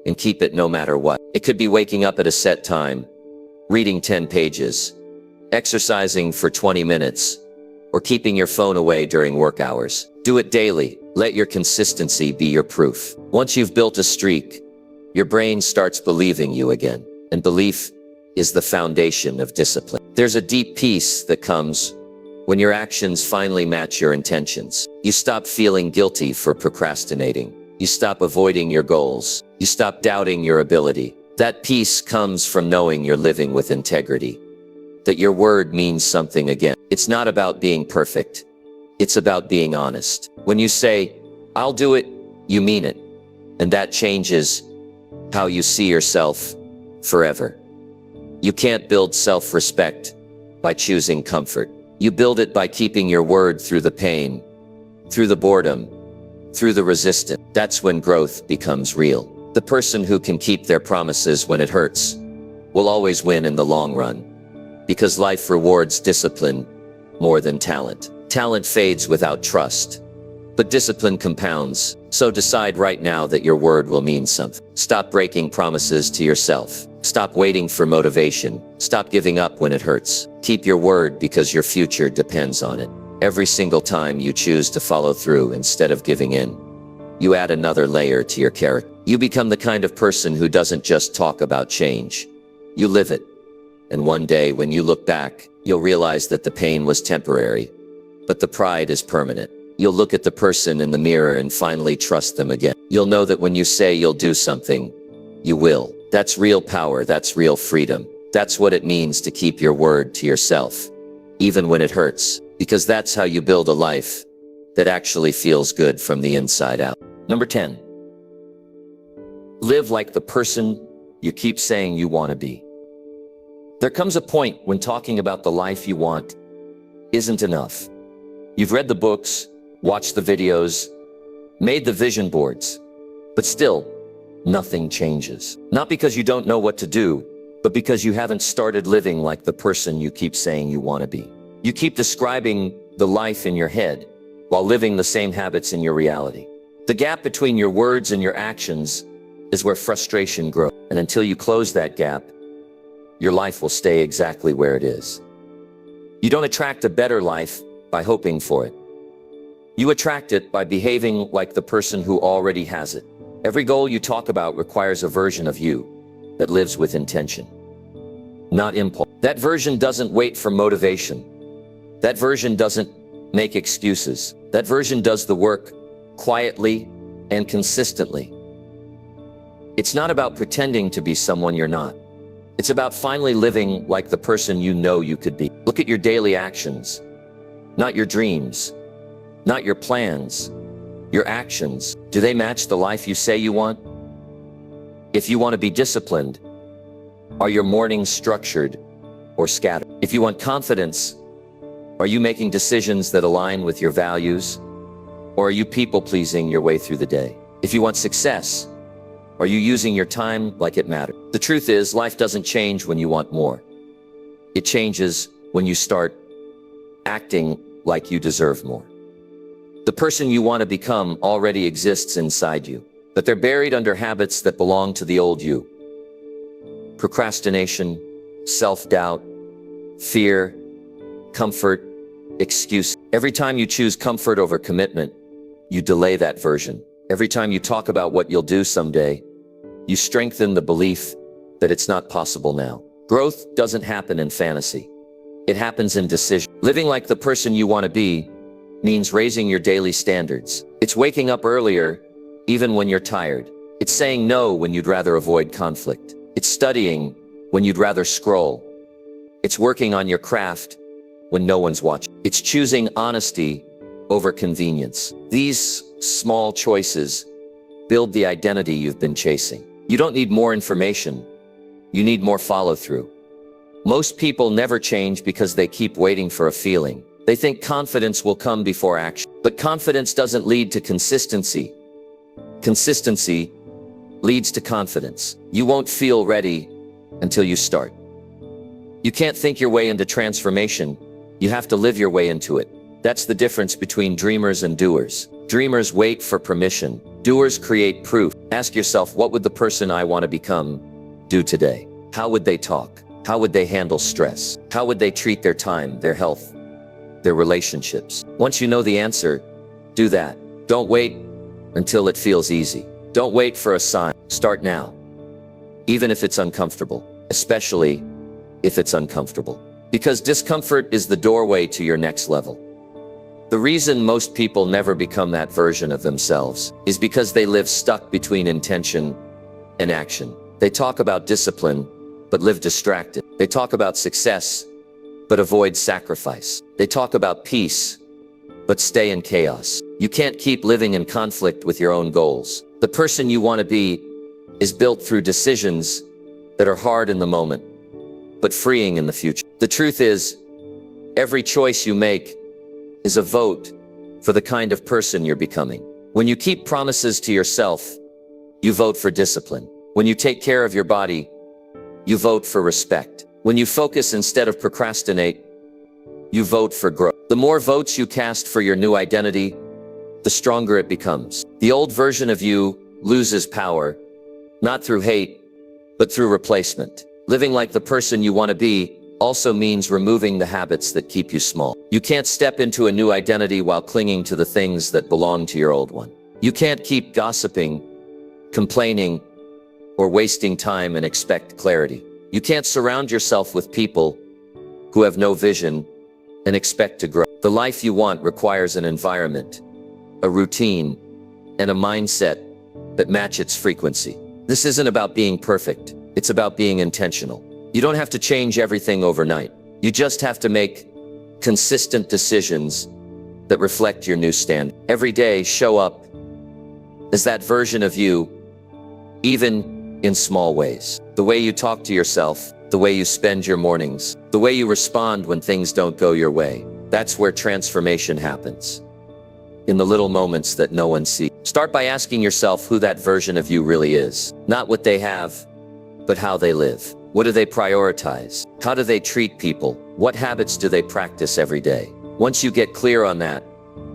and keep it no matter what. It could be waking up at a set time, reading 10 pages, exercising for 20 minutes, or keeping your phone away during work hours. Do it daily. Let your consistency be your proof. Once you've built a streak, your brain starts believing you again. And belief is the foundation of discipline. There's a deep peace that comes when your actions finally match your intentions. You stop feeling guilty for procrastinating. You stop avoiding your goals. You stop doubting your ability. That peace comes from knowing you're living with integrity, that your word means something again. It's not about being perfect. It's about being honest. When you say, "I'll do it," you mean it. And that changes how you see yourself forever. You can't build self-respect by choosing comfort. You build it by keeping your word through the pain, through the boredom, through the resistance. That's when growth becomes real. The person who can keep their promises when it hurts will always win in the long run, because life rewards discipline more than talent. Talent fades without trust, but discipline compounds. So decide right now that your word will mean something. Stop breaking promises to yourself. Stop waiting for motivation. Stop giving up when it hurts. Keep your word because your future depends on it. Every single time you choose to follow through instead of giving in, you add another layer to your character. You become the kind of person who doesn't just talk about change. You live it. And one day when you look back, you'll realize that the pain was temporary, but the pride is permanent. You'll look at the person in the mirror and finally trust them again. You'll know that when you say you'll do something, you will. That's real power. That's real freedom. That's what it means to keep your word to yourself, even when it hurts, because that's how you build a life that actually feels good from the inside out. Number 10, live like the person you keep saying you want to be. There comes a point when talking about the life you want isn't enough. You've read the books, watched the videos, made the vision boards, but still, nothing changes. Not because you don't know what to do, but because you haven't started living like the person you keep saying you want to be. You keep describing the life in your head while living the same habits in your reality. The gap between your words and your actions is where frustration grows. And until you close that gap, your life will stay exactly where it is. You don't attract a better life by hoping for it. You attract it by behaving like the person who already has it. Every goal you talk about requires a version of you that lives with intention, not impulse. That version doesn't wait for motivation. That version doesn't make excuses. That version does the work quietly and consistently. It's not about pretending to be someone you're not. It's about finally living like the person you know you could be. Look at your daily actions, not your dreams, not your plans, your actions. Do they match the life you say you want? If you want to be disciplined, are your mornings structured or scattered? If you want confidence, are you making decisions that align with your values? Or are you people-pleasing your way through the day? If you want success, are you using your time like it matters? The truth is, life doesn't change when you want more. It changes when you start acting like you deserve more. The person you want to become already exists inside you, but they're buried under habits that belong to the old you. Procrastination, self-doubt, fear, comfort, excuse. Every time you choose comfort over commitment, you delay that version. Every time you talk about what you'll do someday, you strengthen the belief that it's not possible now. Growth doesn't happen in fantasy. It happens in decision. Living like the person you want to be means raising your daily standards. It's waking up earlier, even when you're tired. It's saying no when you'd rather avoid conflict. It's studying when you'd rather scroll. It's working on your craft when no one's watching. It's choosing honesty over convenience. These small choices build the identity you've been chasing. You don't need more information. You need more follow-through. Most people never change because they keep waiting for a feeling. They think confidence will come before action. But confidence doesn't lead to consistency. Consistency leads to confidence. You won't feel ready until you start. You can't think your way into transformation. You have to live your way into it. That's the difference between dreamers and doers. Dreamers wait for permission. Doers create proof. Ask yourself, what would the person I want to become do today? How would they talk? How would they handle stress? How would they treat their time, their health, their relationships? Once you know the answer, do that. Don't wait until it feels easy. Don't wait for a sign. Start now. Even if it's uncomfortable, especially if it's uncomfortable. Because discomfort is the doorway to your next level. The reason most people never become that version of themselves is because they live stuck between intention and action. They talk about discipline, but live distracted. They talk about success, but avoid sacrifice. They talk about peace, but stay in chaos. You can't keep living in conflict with your own goals. The person you want to be is built through decisions that are hard in the moment, but freeing in the future. The truth is, every choice you make is a vote for the kind of person you're becoming. When you keep promises to yourself, you vote for discipline. When you take care of your body, you vote for respect. When you focus instead of procrastinate, you vote for growth. The more votes you cast for your new identity, the stronger it becomes. The old version of you loses power, not through hate, but through replacement. Living like the person you want to be also means removing the habits that keep you small. You can't step into a new identity while clinging to the things that belong to your old one. You can't keep gossiping, complaining, or wasting time and expect clarity. You can't surround yourself with people who have no vision and expect to grow. The life you want requires an environment, a routine, and a mindset that match its frequency. This isn't about being perfect. It's about being intentional. You don't have to change everything overnight. You just have to make consistent decisions that reflect your new standard. Every day, show up as that version of you, even in small ways. The way you talk to yourself, the way you spend your mornings, the way you respond when things don't go your way. That's where transformation happens. In the little moments that no one sees. Start by asking yourself who that version of you really is. Not what they have, but how they live. What do they prioritize? How do they treat people? What habits do they practice every day? Once you get clear on that,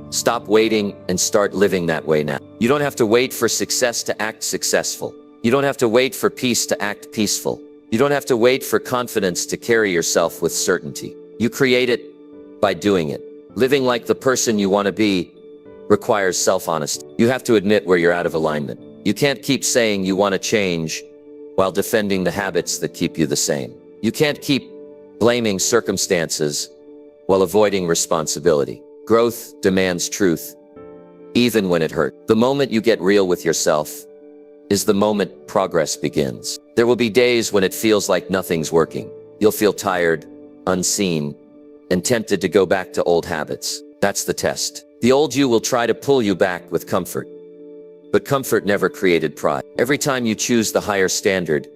stop waiting and start living that way now. You don't have to wait for success to act successful. You don't have to wait for peace to act peaceful. You don't have to wait for confidence to carry yourself with certainty. You create it by doing it. Living like the person you want to be requires self-honesty. You have to admit where you're out of alignment. You can't keep saying you want to change while defending the habits that keep you the same. You can't keep blaming circumstances while avoiding responsibility. Growth demands truth, even when it hurts. The moment you get real with yourself, is the moment progress begins. There will be days when it feels like nothing's working. You'll feel tired, unseen, and tempted to go back to old habits. That's the test. The old you will try to pull you back with comfort. But comfort never created pride. Every time you choose the higher standard,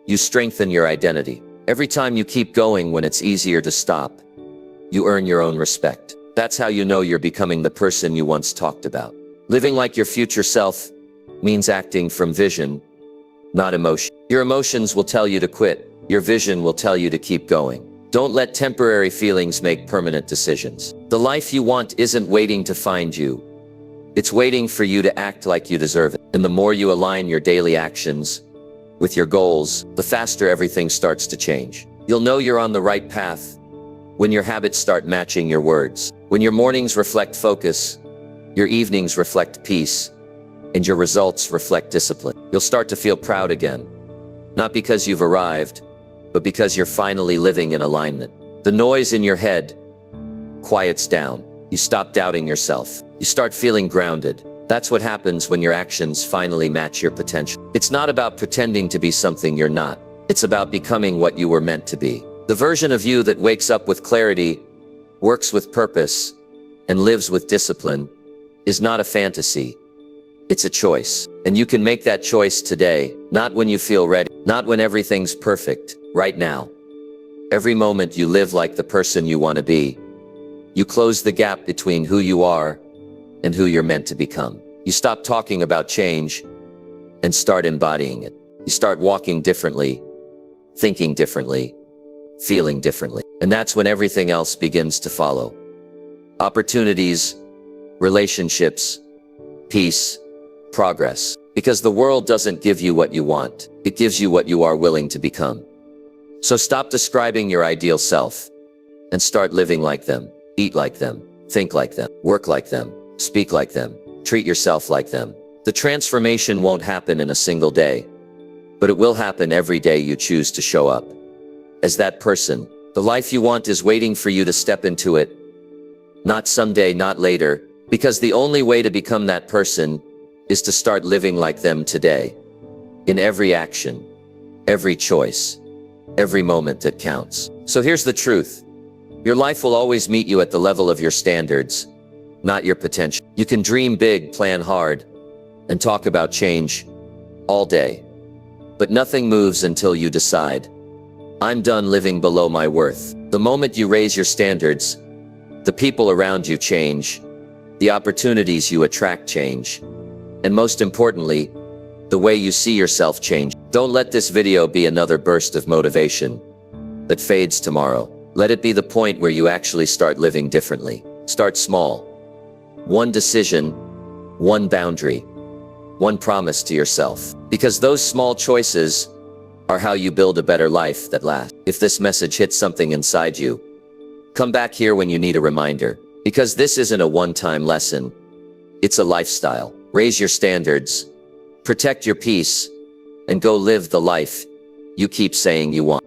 you strengthen your identity. Every time you keep going when it's easier to stop, you earn your own respect. That's how you know you're becoming the person you once talked about. Living like your future self means acting from vision, not emotion. Your emotions will tell you to quit. Your vision will tell you to keep going. Don't let temporary feelings make permanent decisions. The life you want isn't waiting to find you. It's waiting for you to act like you deserve it. And the more you align your daily actions with your goals, the faster everything starts to change. You'll know you're on the right path when your habits start matching your words. When your mornings reflect focus, your evenings reflect peace, and your results reflect discipline. You'll start to feel proud again. Not because you've arrived, but because you're finally living in alignment. The noise in your head quiets down. You stop doubting yourself. You start feeling grounded. That's what happens when your actions finally match your potential. It's not about pretending to be something you're not. It's about becoming what you were meant to be. The version of you that wakes up with clarity, works with purpose, and lives with discipline is not a fantasy. It's a choice. And you can make that choice today, not when you feel ready, not when everything's perfect, right now. Every moment you live like the person you want to be, you close the gap between who you are and who you're meant to become. You stop talking about change and start embodying it. You start walking differently, thinking differently, feeling differently. And that's when everything else begins to follow. Opportunities, relationships, peace, progress. Because the world doesn't give you what you want. It gives you what you are willing to become. So stop describing your ideal self and start living like them. Eat like them, think like them, work like them, speak like them, treat yourself like them. The transformation won't happen in a single day, but it will happen every day you choose to show up as that person. The life you want is waiting for you to step into it, not someday, not later, because the only way to become that person is to start living like them today. In every action, every choice, every moment that counts. So here's the truth. Your life will always meet you at the level of your standards, not your potential. You can dream big, plan hard, and talk about change all day. But nothing moves until you decide, I'm done living below my worth. The moment you raise your standards, the people around you change, the opportunities you attract change, and most importantly, the way you see yourself change. Don't let this video be another burst of motivation that fades tomorrow. Let it be the point where you actually start living differently. Start small. One decision, one boundary, one promise to yourself. Because those small choices are how you build a better life that lasts. If this message hits something inside you, come back here when you need a reminder. Because this isn't a one-time lesson. It's a lifestyle. Raise your standards, protect your peace, and go live the life you keep saying you want.